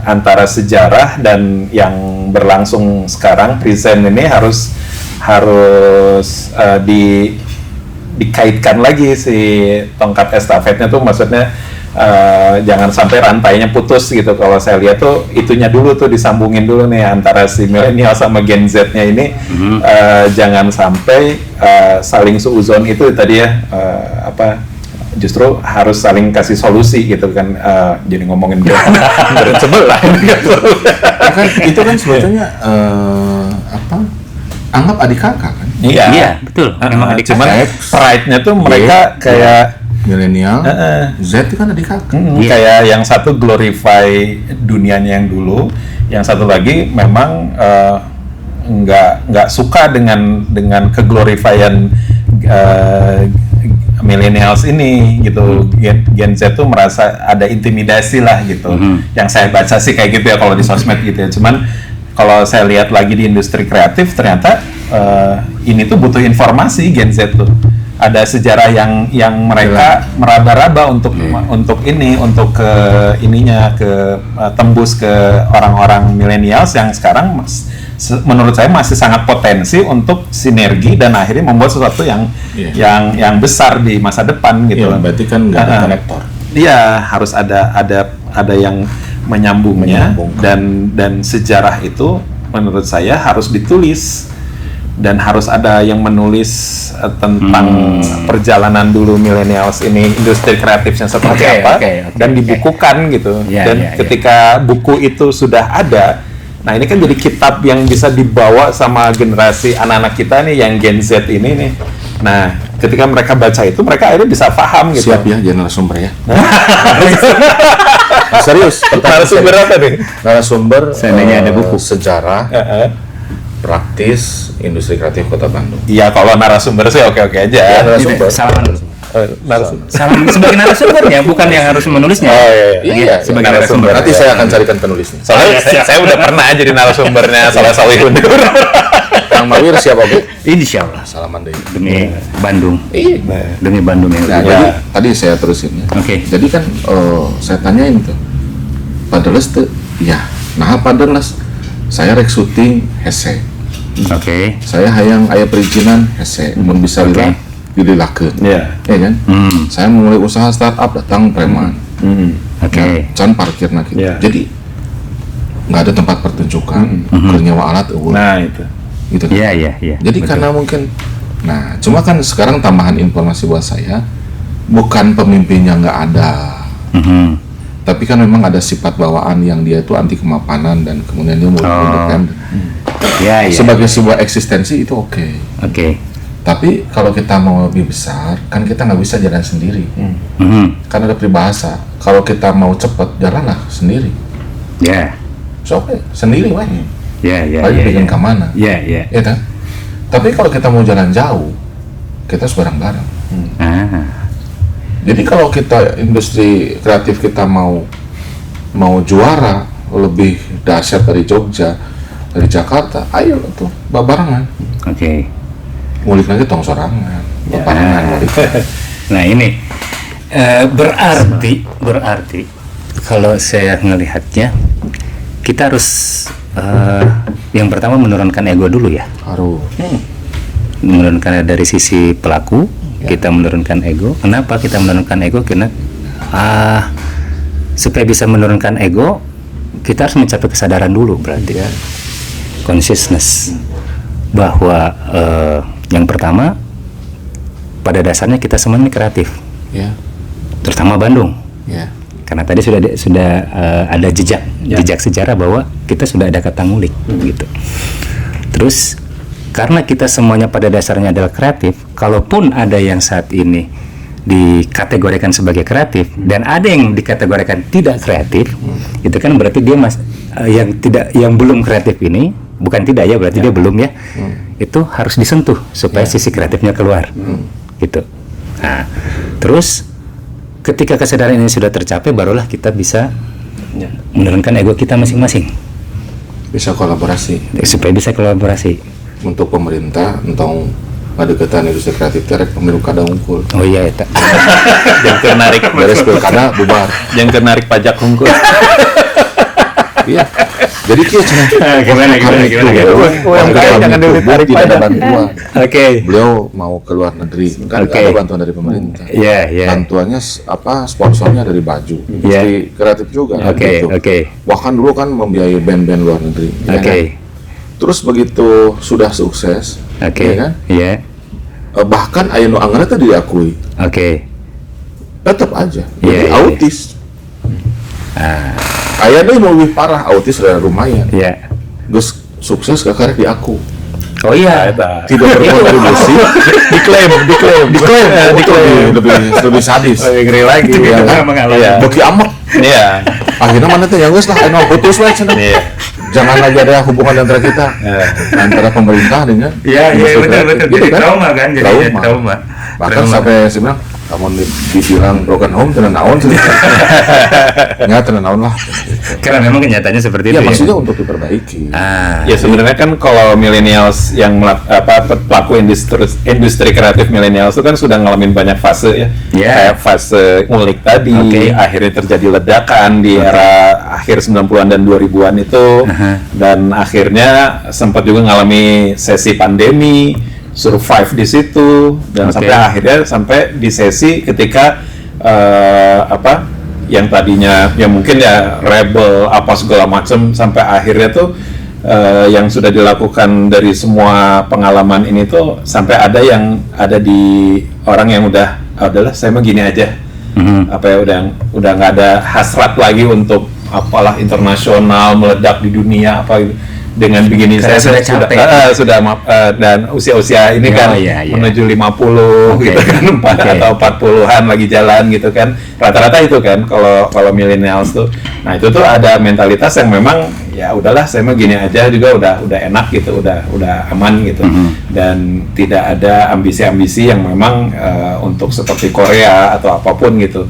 antara sejarah dan yang berlangsung sekarang present ini harus dikaitkan lagi si tongkat estafetnya tuh, maksudnya jangan sampai rantainya putus gitu. Kalau saya lihat tuh itunya dulu tuh disambungin dulu nih antara si milenial sama Gen Z-nya ini, jangan sampai saling suuzon itu tadi ya, justru harus saling kasih solusi gitu kan. Jadi ngomongin sebelah itu kan sebetulnya anggap adik kakak kan. Iya, betul. Memang adik cuman kakak. pride-nya tuh mereka kayak milenial, Z itu kan adik kakak. Kayak yang satu glorify dunianya yang dulu, yang satu lagi memang nggak suka dengan keglorifyan millennials ini gitu. Gen Z tuh merasa ada intimidasi lah gitu. Yang saya baca sih kayak gitu ya kalau di sosmed gitu ya. Cuman kalau saya lihat lagi di industri kreatif, ternyata ini tuh butuh informasi. Gen Z tuh ada sejarah yang mereka meraba-raba untuk tembus ke orang-orang millennials yang sekarang menurut saya masih sangat potensi untuk sinergi dan akhirnya membuat sesuatu yang besar di masa depan gitu. Iya, berarti kan nggak ada konektor. Iya, harus ada yang menyambungnya, dan sejarah itu menurut saya harus ditulis, dan harus ada yang menulis tentang perjalanan dulu millennials ini, industri kreatifnya seperti dan dibukukan gitu. Ketika buku itu sudah ada, nah ini kan jadi kitab yang bisa dibawa sama generasi anak-anak kita nih yang Gen Z ini nih. Nah, ketika mereka baca itu, mereka akhirnya bisa paham gitu. Siap ya, narasumber ya. Serius, narasumber apa nih? Narasumber seandainya ada buku sejarah praktis industri kreatif Kota Bandung. Iya, kalau narasumber sih oke-oke aja. Ya, narasumber. Salaman dulu. Salam sebagai narasumbernya, bukan yang harus menulisnya. Iya, sebagai narasumber. Nanti saya akan carikan penulisnya. Soalnya saya udah pernah jadi narasumbernya Soleh Solihun. Kang Mawir siap oke? Insya Allah. Salaman deh. Demi Bandung. Iya. Demi Bandung yang Nah, jadi tadi saya terusin ya. Oke. Jadi kan saya tanyain tuh, Padeles tuh, ya, nah Padeles, saya rek syuting hese. Oke. Saya hayang aya perizinan hese, mun bisa dilakeun. Iya. Ya kan? Saya mulai usaha startup, datang preman. Oke. Can parkirna gitu. Yeah. Jadi nggak ada tempat pertunjukan, keur nyewa alat eueuh. Nah, itu. Gitu kan? Iya. Jadi betul. karena mungkin, nah cuma kan sekarang tambahan informasi buat saya, bukan pemimpinnya nggak ada, tapi kan memang ada sifat bawaan yang dia itu anti kemapanan dan kemudian dia mau independen. Iya. Sebagai sebuah eksistensi itu oke. Tapi kalau kita mau lebih besar, kan kita nggak bisa jalan sendiri. Kan ada peribahasa, kalau kita mau cepat, jalanlah sendiri. Ya. So oke, sendiri wah. Iya. Lagi bikin kemana? Iya. Ya kan? Tapi kalau kita mau jalan jauh, kita harus bareng-bareng. Jadi kalau kita industri kreatif kita mau juara lebih dahsyat dari Jogja, dari Jakarta, ayo tuh barengan. Oke. Ngulik lagi tong sorangan, barengan ngulik. Nah ini berarti kalau saya ngelihatnya kita harus yang pertama menurunkan ego dulu ya. Harus. Menurunkan dari sisi pelaku, kita menurunkan ego. Kenapa kita menurunkan ego? Karena supaya bisa menurunkan ego, kita harus mencapai kesadaran dulu berarti ya. Consciousness bahwa yang pertama pada dasarnya kita semua ini kreatif. Ya. Terutama Bandung. Ya. Karena tadi sudah ada jejak sejarah bahwa kita sudah ada kata ngulik gitu. Terus karena kita semuanya pada dasarnya adalah kreatif, kalaupun ada yang saat ini dikategorikan sebagai kreatif dan ada yang dikategorikan tidak kreatif, itu kan berarti dia yang belum kreatif ini, bukan tidak ya, berarti dia belum ya, itu harus disentuh supaya sisi kreatifnya keluar, gitu. Nah, terus ketika kesadaran ini sudah tercapai, barulah kita bisa menurunkan ego kita masing-masing, bisa kolaborasi supaya bisa kolaborasi. Untuk pemerintah entong ngadeukeutan industri kreatif teh rek pemilu kada unggul. Oh iya eta. Yang kenarik Beres pilkada bubar. yang kenarik pajak unggul. Iya. Jadi kieu cenah. Gimana? Jangan dulu tarik tidak ada pajak. bantuan. Oke. Beliau mau ke luar negeri, kan nggak Oke. ada bantuan dari pemerintah. Iya. Bantuannya sponsornya dari baju, industri kreatif juga. Oke. gitu. Bahkan dulu kan membiayai band-band luar negeri. ya Oke. kan? Terus begitu sudah sukses, Oke. ya kan? Iya. Bahkan aya nu anggarna teh diakui, Oke. tetap aja. Iya, Jadi iya. autis. Aya deui nu lebih parah, autis sudah lumayan. Iya. Geus sukses karek diaku. Oh iya. Tidak berkontribusi, diklaim. Lebih sadis. Lebih ngeri lagi. Iya kan? Iya. Beki amek. Iya. Akhirnya mana teh ya geus lah, anu putus we cenah. Iya. Jangan lagi ada hubungan antara kita, antara pemerintah dengan industri kreatif. Gitu kan? Trauma kan, jadi trauma. Bahkan sampai saya bilang, kamu dibilang broken home, tenan naon sih? Ya tenan naon lah. Karena memang kenyataannya seperti Iya itu. maksudnya untuk diperbaiki. Ya sebenarnya kan kalau millennials yang pelaku industri kreatif millennials itu kan sudah ngalamin banyak fase ya. Yeah. Kayak fase ngulik tadi, akhirnya terjadi ledakan di era akhir 90-an dan 2000-an itu, dan akhirnya sempat juga ngalami sesi pandemi, survive di situ, dan sampai di sesi ketika yang tadinya ya mungkin ya rebel apa segala macam, sampai akhirnya tuh yang sudah dilakukan dari semua pengalaman ini tuh sampai ada di orang yang udahlah saya mah gini aja, udah nggak ada hasrat lagi untuk apalah internasional meledak di dunia apa gitu. Dengan begini Karena saya sudah capek. dan usia ini kan menuju 50 gitu kan, atau 40-an lagi jalan gitu kan, rata-rata itu kan kalau millennials tuh. Nah itu tuh ada mentalitas yang memang ya udahlah saya mah gini aja juga udah enak gitu, udah aman gitu, dan tidak ada ambisi-ambisi yang memang untuk seperti Korea atau apapun gitu.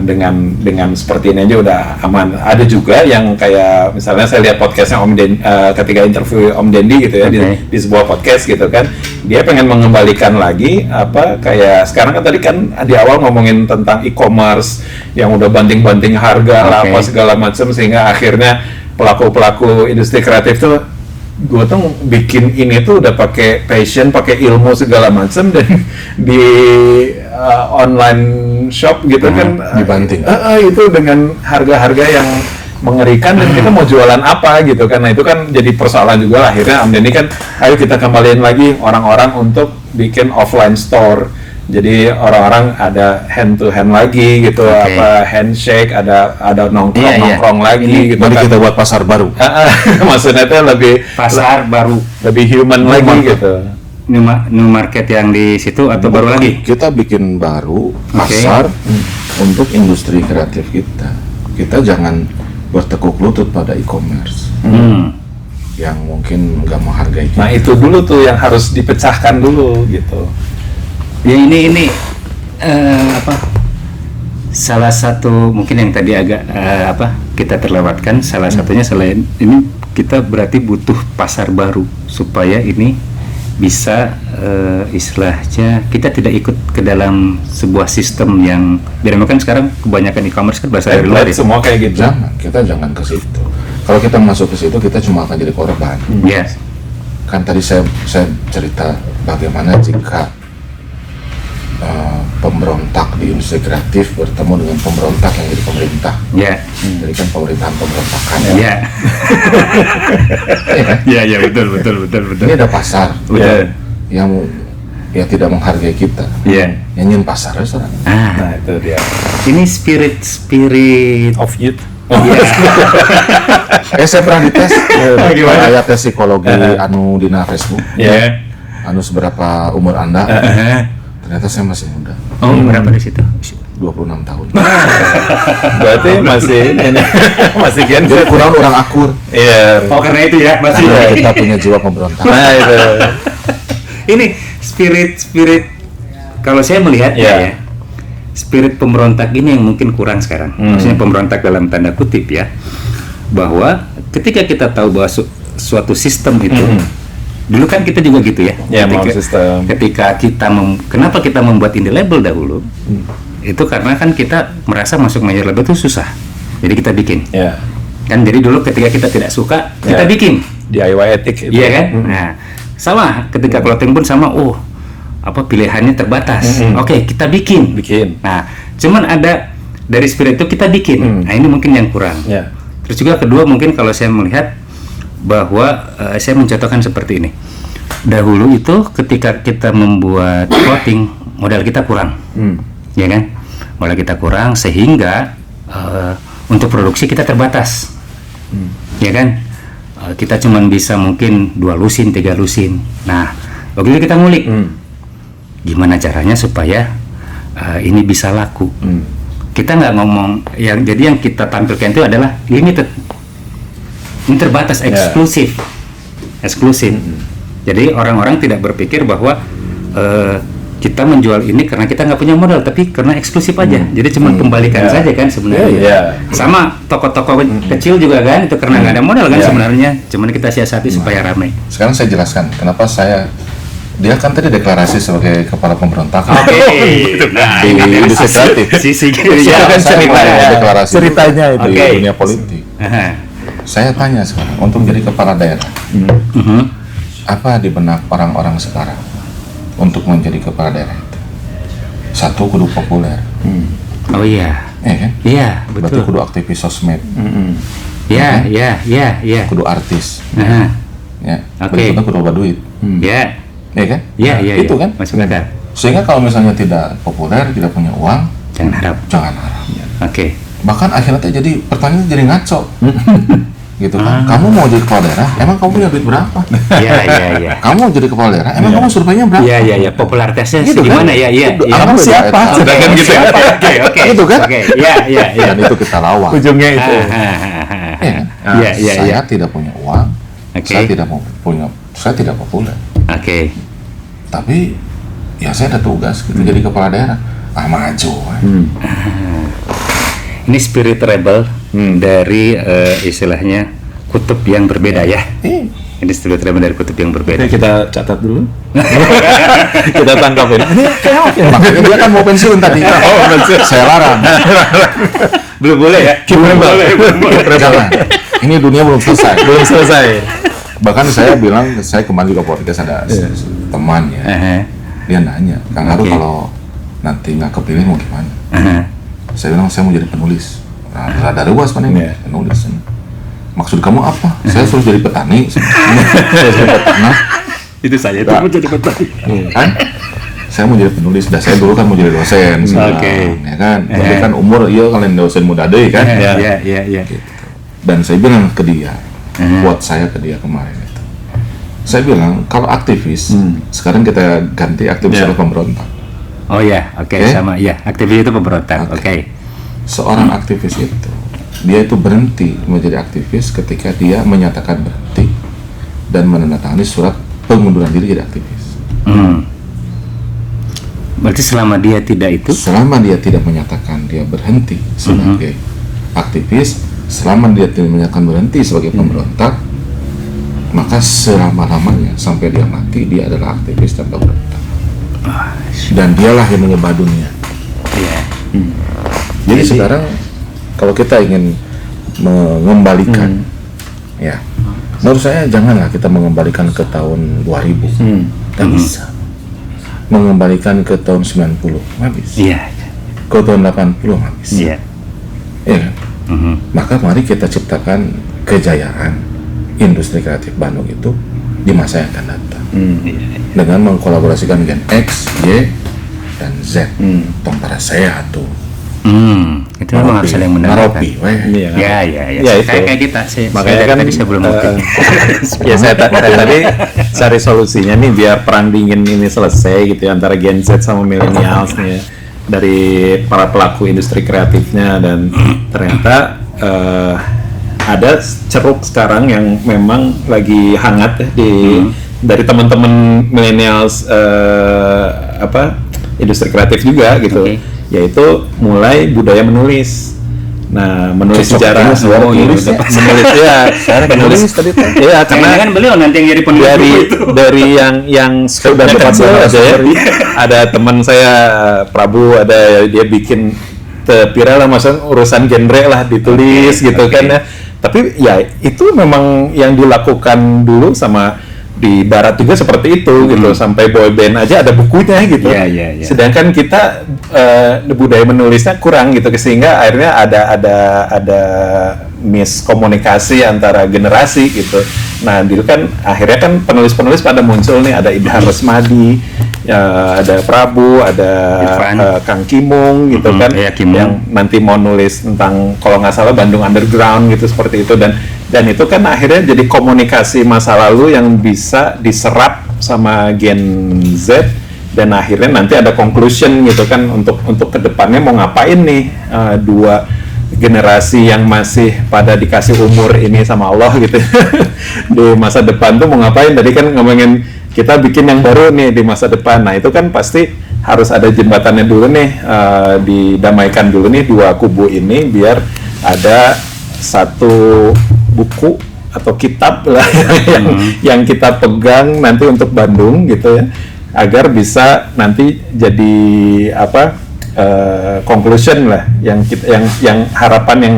Dengan seperti ini aja udah aman. Ada juga yang kayak misalnya saya lihat podcastnya Om Den, ketika interview Om Dendi gitu ya, di sebuah podcast gitu kan, dia pengen mengembalikan lagi kayak sekarang kan tadi kan di awal ngomongin tentang e-commerce yang udah banting-banting harga lah apa segala macam, sehingga akhirnya pelaku industri kreatif tuh gue tuh bikin ini tuh udah pakai passion, pakai ilmu segala macam, dan di online shop gitu kan dibanting. Itu dengan harga-harga yang mengerikan, dan kita mau jualan apa gitu kan. Nah itu kan jadi persoalan juga lah. Akhirnya Om Denny kan, ayo kita kembaliin lagi orang-orang untuk bikin offline store. Jadi orang-orang ada hand to hand lagi gitu, handshake, ada nongkrong lagi gitu. Mari kan. kita buat pasar baru. Maksudnya itu lebih Pasar baru, lebih human lagi gitu. new market yang di situ atau baru lagi? Kita bikin baru pasar untuk industri kreatif kita. Kita jangan bertekuk lutut pada e-commerce yang mungkin nggak menghargai kita. Nah itu dulu tuh yang harus dipecahkan dulu gitu. Ya ini salah satu mungkin yang tadi agak kita terlewatkan, salah satunya selain ini kita berarti butuh pasar baru supaya ini bisa istilahnya kita tidak ikut ke dalam sebuah sistem yang biar kan sekarang kebanyakan e-commerce kan berasal dari luar ya. Semua kayak gitu. Kita jangan ke situ. Kalau kita masuk ke situ kita cuma akan jadi korban. Yes. Kan tadi saya cerita bagaimana jika pemberontak di industri kreatif bertemu dengan pemberontak yang jadi pemerintah. Ya. Jadi kan pemerintahan pemberontakan. Ya. Ya betul. Iya. Ini ada pasar yang ya tidak menghargai kita. Iya. Nyanyiin pasar sekarang. Nah itu dia. Ini spirit Of youth. Saya pernah dites. Gimana? Ada tes psikologi anu dina Facebook. Ya. Anu seberapa umur Anda? Ternyata saya masih muda. Oh, berapa di situ? 26 tahun. Berarti masih Gen Z. Jadi kurang orang akur. Iya. Oh, karena itu ya, masih. Karena kita punya jiwa pemberontak. Nah, itu. Ini spirit kalau saya melihat ya, spirit pemberontak ini yang mungkin kurang sekarang. Maksudnya pemberontak dalam tanda kutip ya, bahwa ketika kita tahu bahwa suatu sistem itu, dulu kan kita juga gitu ya. Ketika kita kenapa kita membuat indie label dahulu? Itu karena kan kita merasa masuk major label itu susah, jadi kita bikin. Kan jadi dulu ketika kita tidak suka, kita bikin. DIY etik. Iya kan? Nah, sama ketika clothing pun sama. Pilihannya terbatas. Oke, kita bikin. Nah, cuman ada dari spirit itu kita bikin. Nah, ini mungkin yang kurang. Terus juga kedua mungkin kalau saya melihat bahwa saya mencontohkan seperti ini. Dahulu itu ketika kita membuat clothing, modal kita kurang. Ya kan? Modal kita kurang sehingga untuk produksi kita terbatas. Ya kan? Kita cuman bisa mungkin 2 lusin, 3 lusin. Nah, begitu kita ngulik. Gimana caranya supaya ini bisa laku? Kita nggak ngomong jadi yang kita tampilkan itu adalah limited, ini terbatas, eksklusif. Jadi orang-orang tidak berpikir bahwa kita menjual ini karena kita nggak punya modal, tapi karena eksklusif aja. Jadi cuma kembalikan saja kan sebenarnya. Sama toko-toko kecil juga kan, itu karena nggak ada modal kan sebenarnya. Cuman kita siasati supaya ramai. Sekarang saya jelaskan kenapa dia kan tadi deklarasi sebagai kepala pemberontak. Di industri kreatif. Ceritanya itu di dunia politik. Saya tanya sekarang, untuk jadi kepala daerah, apa di benak orang-orang sekarang untuk menjadi kepala daerah itu? Satu, kudu populer. Oh iya. Iya kan? Iya, betul. Berarti kudu aktivis sosmed. Iya. Kudu artis. Ya. Berikutnya kudu loba duit. Iya. Iya kan? Iya. Itu kan? Masuk akal. Sehingga kalau misalnya tidak populer, tidak punya uang, jangan harap. Oke. Bahkan akhirnya jadi pertanyaan jadi ngaco. Gitu kan? Kamu mau jadi kepala daerah, emang kamu punya duit berapa? Iya. Kamu mau jadi kepala daerah, emang kamu surveinya berapa? Iya. Popularitasnya gitu gimana kan? ya? Iya. Kamu siapa? Sedangkan gitu. Oke. Gitu kan? Iya. Dan itu kita lawan. Ujungnya itu. Saya tidak punya uang. Saya tidak populer. Oke. Tapi ya saya ada tugas gitu, jadi kepala daerah. Maju. Ini spirit rebel dari istilahnya kutub yang berbeda ya. Ini spirit rebel dari kutub yang berbeda. Kita catat dulu. Kita tangkapin. Makanya dia kan mau pensiun tadi. Saya larang. Belum boleh ya? Belum boleh. Jangan. Ini dunia belum selesai. Bahkan saya bilang, saya kemarin juga podcast ada teman ya. Dia nanya, Kang Haru kalau nanti nggak kepilih mau gimana? Saya bilang saya mau jadi penulis. Nah, dari luas mana ini? Penulis. Maksud kamu apa? Saya suruh jadi petani. Saya jadi petani. Itu saya itu mau jadi petani. Kan? Saya mau jadi penulis. Saya dulu kan mau jadi dosen. Ya kan? Tapi kan umur kalian dosen muda deh kan? Iya. Gitu. Dan saya bilang ke dia, buat saya ke dia kemarin itu. Saya bilang kalau aktivis, sekarang kita ganti aktivis atau pemberontak. Oh ya, oke. Sama ya, aktivis itu pemberontak. Oke. Seorang aktivis itu, dia itu berhenti menjadi aktivis ketika dia menyatakan berhenti dan menandatangani surat pengunduran diri jadi aktivis. Berarti selama dia tidak itu? Selama dia tidak menyatakan dia berhenti sebagai aktivis, selama dia tidak menyatakan berhenti sebagai pemberontak, maka selama-lamanya sampai dia mati dia adalah aktivis dan pemberontak. Dan dialah yang menyembah dunia. Jadi sekarang kalau kita ingin mengembalikan, ya, menurut saya janganlah kita mengembalikan ke tahun 2000, nggak bisa. Mengembalikan ke tahun 90, nggak bisa. Ke tahun 80, nggak bisa. Iya kan? Maka mari kita ciptakan kejayaan industri kreatif Bandung itu di masa yang akan datang dengan mengkolaborasikan Gen X, Y, dan Z. Tong para saya tuh. Itu memang harus saling mendengarkan. Ya. Kayak kita sih. Makanya kan tadi saya belum ngerti. Saya tadi cari solusinya nih biar perang dingin ini selesai gitu ya, antara Gen Z sama millennials nih. dari para pelaku industri kreatifnya, dan ternyata ada ceruk sekarang yang memang lagi hangat ya dari teman-teman millennials industri kreatif juga gitu, yaitu mulai budaya menulis. Nah, menulis sejarah, menulis tadi tuh. Iya, karena kan beliau nanti yang jadi penulis dari yang sudah tepat banget aja ya. Ada teman saya Prabu, ada dia bikin viral lah, masa urusan genre lah ditulis gitu kan ya. Tapi ya itu memang yang dilakukan dulu sama di barat juga seperti itu gitu, sampai boy band aja ada bukunya gitu. Sedangkan kita budaya menulisnya kurang gitu, sehingga akhirnya ada miskomunikasi antara generasi gitu. Nah, dulu kan akhirnya kan penulis-penulis pada muncul nih, ada Ibhar Resmadi, ada Prabu, ada Kang Kimung gitu kan, yang nanti mau nulis tentang kalau nggak salah Bandung Underground gitu, seperti itu. Dan itu kan akhirnya jadi komunikasi masa lalu yang bisa diserap sama Gen Z, dan akhirnya nanti ada conclusion gitu kan untuk kedepannya mau ngapain nih dua generasi yang masih pada dikasih umur ini sama Allah gitu di masa depan tuh mau ngapain. Tadi kan ngomongin kita bikin yang baru nih di masa depan. Nah, itu kan pasti harus ada jembatannya dulu nih, didamaikan dulu nih dua kubu ini, biar ada satu buku atau kitab lah yang kita pegang nanti untuk Bandung gitu ya, agar bisa nanti jadi conclusion lah yang harapan yang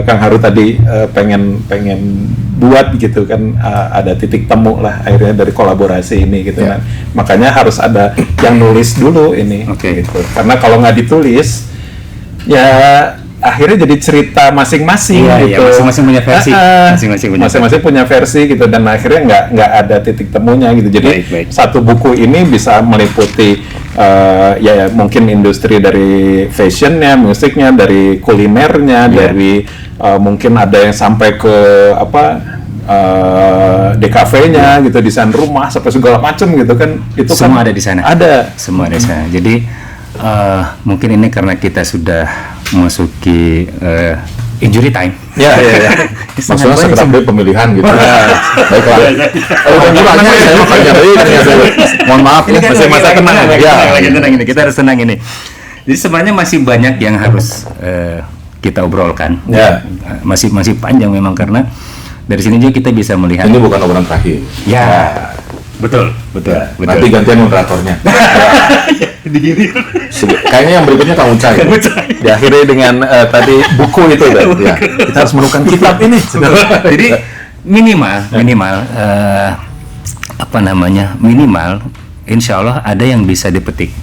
Kang Haru tadi pengen buat gitu kan, ada titik temu lah akhirnya dari kolaborasi ini gitu kan. Makanya harus ada yang nulis dulu ini gitu. Karena kalau nggak ditulis ya akhirnya jadi cerita masing-masing gitu. Masing-masing punya versi. Masing-masing punya versi gitu, dan akhirnya nggak ada titik temunya gitu. Jadi satu buku ini bisa meliputi ya mungkin industri dari fashionnya, musiknya, dari kulinernya, dari mungkin ada yang sampai ke DKV-nya gitu, desain rumah sampai segala macam gitu kan. Itu semua kan ada di sana. Semua ada di sana. Jadi mungkin ini karena kita sudah memasuki injury time. Ya. Maksudnya sekedar pemilihan gitu. Baiklah. Saya makanya mohon maaf ya, masih masa tenang tenang ini. Kita harus tenang ini. Jadi sebenarnya masih banyak yang harus kita obrolkan. Masih panjang memang, karena dari sini juga kita bisa melihat. Ini bukan obrolan terakhir. Betul. Nanti gantian moderatornya. Kayaknya yang berikutnya Kang Ucai. Diakhiri dengan tadi buku itu ya. Kita harus menemukan kitab ini. Jadi minimal insya Allah ada yang bisa dipetik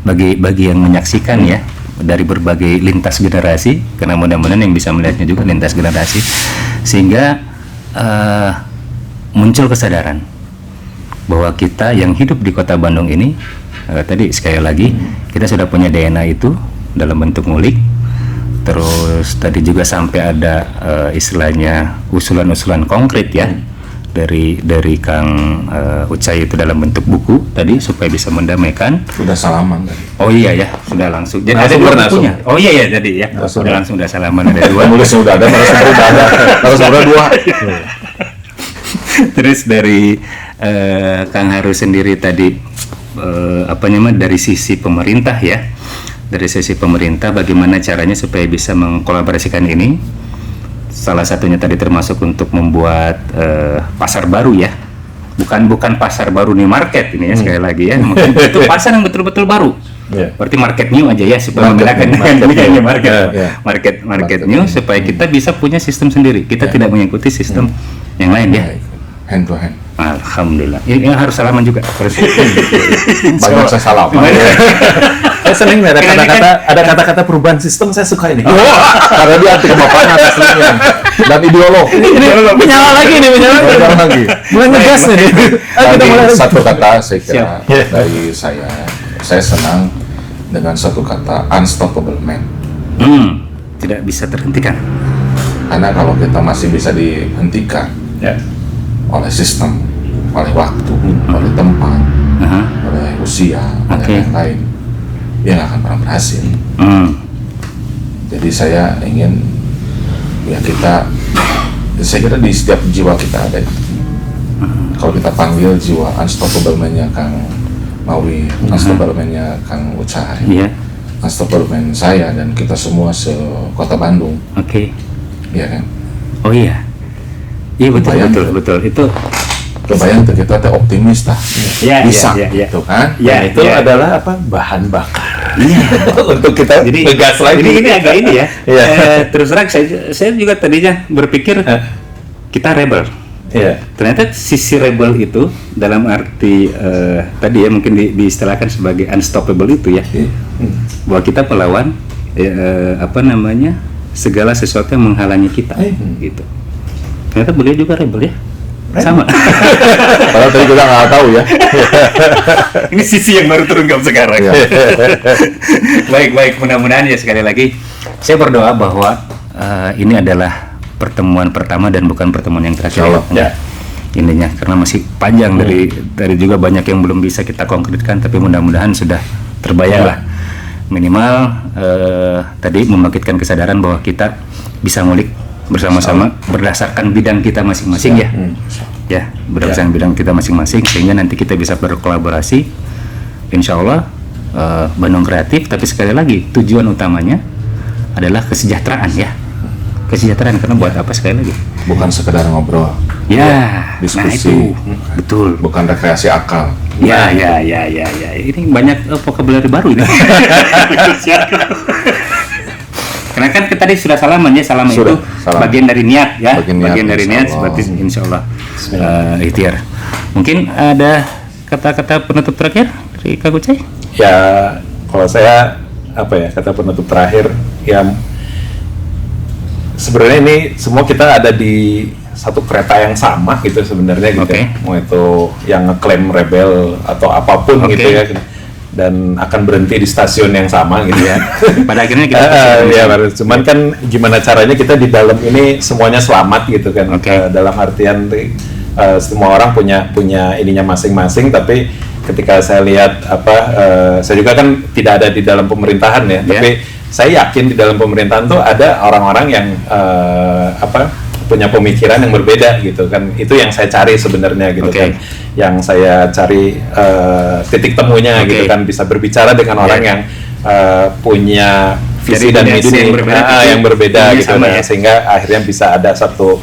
bagi yang menyaksikan ya, dari berbagai lintas generasi, karena mudah-mudahan yang bisa melihatnya juga lintas generasi, sehingga muncul kesadaran bahwa kita yang hidup di kota Bandung ini, tadi sekali lagi kita sudah punya DNA itu dalam bentuk ngulik. Terus tadi juga sampai ada istilahnya usulan-usulan konkret ya dari Kang Ucai itu dalam bentuk buku tadi, supaya bisa mendamaikan. Sudah salaman tadi. Oh iya ya, sudah langsung. Jadi ada dua bukunya. Oh iya ya tadi ya. Sudah langsung udah salaman, ada dua. Nulisnya udah ada, narasumber dua. Terus dari Kang Haru sendiri tadi dari sisi pemerintah ya, dari sisi pemerintah bagaimana caranya supaya bisa mengkolaborasikan ini. Salah satunya tadi termasuk untuk membuat pasar baru ya, bukan pasar baru nih market ini ya, sekali lagi ya, mungkin itu pasar yang betul-betul baru. Berarti market new aja ya, supaya membedakan market new, supaya kita bisa punya sistem sendiri, kita tidak mengikuti sistem yang lain ya. Hand to hand. Alhamdulillah. Ini harus salaman juga. Banyak saya salam. Saya seneng ada kata-kata perubahan sistem, saya suka ini. Karena dia anti kemapanan aslinya dan ideolog. Ini menyala lagi. Mulai ngegas nih. Kita mulai satu kata saya kira dari saya senang dengan satu kata, unstoppable man. Tidak bisa terhentikan. Karena kalau kita masih bisa dihentikan oleh sistem, oleh waktu, oleh tempat, oleh usia, oleh lain-lain, ya nggak akan pernah berhasil. Jadi saya ingin ya saya kira di setiap jiwa kita ada itu. Kalau kita panggil jiwa unstoppable man-nya Kang Mawi, unstoppable man-nya Kang Ucai, unstoppable man saya dan kita semua se-Kota Bandung. Iya kan? Oh iya. Iya betul. Itu kebayang tuh kita optimis lah. Bisa gitu kan? Ya itu adalah bahan bakar. Untuk kita ngegas lagi. Jadi ini agak ini ya. Terus terang saya juga tadinya berpikir kita rebel. Ternyata sisi rebel itu dalam arti tadi ya mungkin diistilahkan sebagai unstoppable itu ya. Bahwa kita melawan segala sesuatu yang menghalangi kita gitu. Ternyata beliau juga rebel ya. Sama. Padahal tadi kita nggak tahu ya. Ini sisi yang baru terungkap sekarang. Baik, mudah-mudahan ya sekali lagi saya berdoa bahwa ini adalah pertemuan pertama dan bukan pertemuan yang terakhir. Intinya karena masih panjang dari juga banyak yang belum bisa kita konkretkan, tapi mudah-mudahan sudah terbayang lah. Minimal tadi membangkitkan kesadaran bahwa kita bisa ngulik bersama-sama berdasarkan bidang kita masing-masing berdasarkan bidang kita masing-masing sehingga nanti kita bisa berkolaborasi. Insya Allah Bandung Kreatif, tapi sekali lagi tujuan utamanya adalah kesejahteraan kesejahteraan, karena buat apa sekali lagi? Bukan sekedar ngobrol. Diskusi. Nah, betul. Bukan rekreasi akal. Ya. Ini banyak vocabulary baru ini. Karena kan kita tadi sudah salaman salam itu bagian dari niat bagian dari niat seperti insya Allah ikhtiar. Mungkin ada kata-kata penutup terakhir dari Kak Ucai? Ya, kalau saya kata penutup terakhir yang sebenarnya ini semua kita ada di satu kereta yang sama gitu sebenarnya gitu. Mau itu yang ngeklaim rebel atau apapun gitu ya, dan akan berhenti di stasiun yang sama gitu ya. Pada akhirnya kita cuman kan gimana caranya kita di dalam ini semuanya selamat gitu kan. Dalam artian semua orang punya ininya masing-masing, tapi ketika saya lihat saya juga kan tidak ada di dalam pemerintahan ya, tapi saya yakin di dalam pemerintahan tuh ada orang-orang yang punya pemikiran yang berbeda gitu kan. Itu yang saya cari sebenarnya gitu kan. Yang saya cari titik temunya gitu kan, bisa berbicara dengan orang yang punya visi dan misi yang berbeda gitu kan, sehingga akhirnya bisa ada satu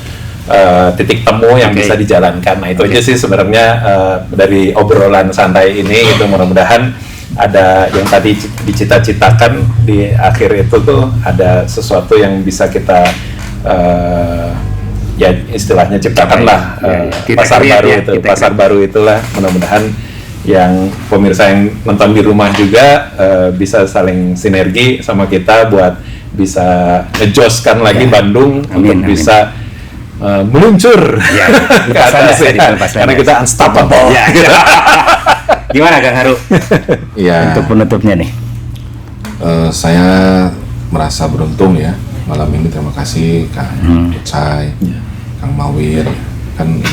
titik temu yang bisa dijalankan. Nah itu aja sih sebenarnya dari obrolan santai ini gitu. Mudah-mudahan ada yang tadi dicita-citakan di akhir itu tuh ada sesuatu yang bisa kita istilahnya ciptakan lah pasar baru pasar baru itulah. Mudah-mudahan yang pemirsa yang nonton di rumah juga bisa saling sinergi sama kita buat bisa ngejoskan lagi Bandung untuk bisa meluncur ke atas karena kita unstoppable. Gimana Kang Haru? Untuk penutupnya nih. Saya merasa beruntung ya malam ini. Terima kasih Kang Ucai, Kang Mawir. Kan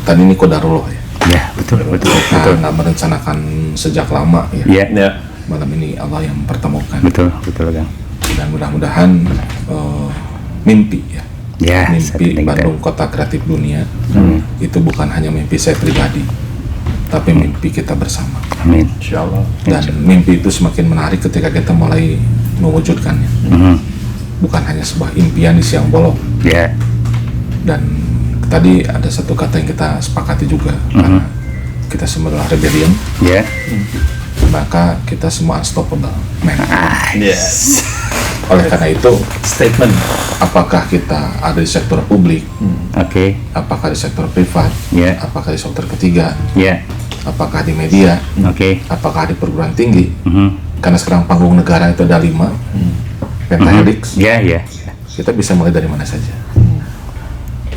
tadi ini qadarullah ya. Betul. Nggak merencanakan sejak lama ya. Malam ini Allah yang mempertemukan. Betul Kang. Dan mudah-mudahan mimpi mimpi Bandung Kota Kreatif Dunia itu bukan hanya mimpi saya pribadi, tapi mimpi kita bersama. Amin. Insyaallah. Dan mimpi itu semakin menarik ketika kita mulai mewujudkannya. Bukan hanya sebuah impian di siang bolong. Dan tadi ada satu kata yang kita sepakati juga, karena kita semua adalah rebellion. Maka kita semua unstoppable. Oleh karena itu, statement. Apakah kita ada di sektor publik? Apakah di sektor privat? Apakah di sektor ketiga? Apakah di media? Apakah di perguruan tinggi? Karena sekarang panggung negara itu ada 5 pentahelix. Kita bisa mulai dari mana saja.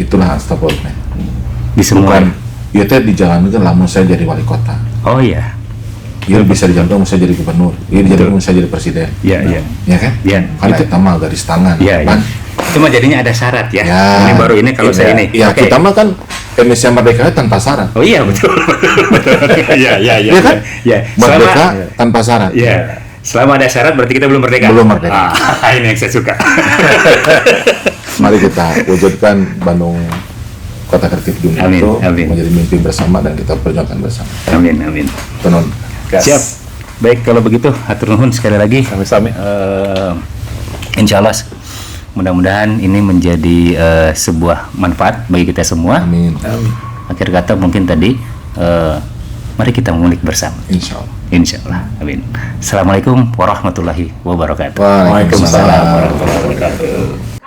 Itulah unstoppable man. Di semua. Itu dijalankan lamun saya jadi wali kota. Dia bisa dijalankan saya jadi gubernur. Dia dijalankan saya jadi presiden. Ya kan? Karena kita mah garis tangan. Cuma jadinya ada syarat ya. Ini baru ini kalau saya ini. Kita mah kan Indonesia merdeka tanpa syarat. Betul. Iya kan? Merdeka tanpa syarat. Selama ada syarat berarti kita belum merdeka. Belum merdeka. Ini yang saya suka. Mari kita wujudkan Bandung Kota Kreatif Dunia Amin, itu amin. menjadi mimpi bersama dan kita perjuangkan bersama. Amin, amin. Tenun. Siap. Baik, kalau begitu hatur nuhun sekali lagi. Sami-sami. Insya Allah mudah-mudahan ini menjadi sebuah manfaat bagi kita semua. Amin. Akhir kata mungkin tadi mari kita mengulik bersama. Insya Allah. Insya Allah. Amin. Assalamualaikum warahmatullahi wabarakatuh. Waalaikumsalam warahmatullahi wabarakatuh.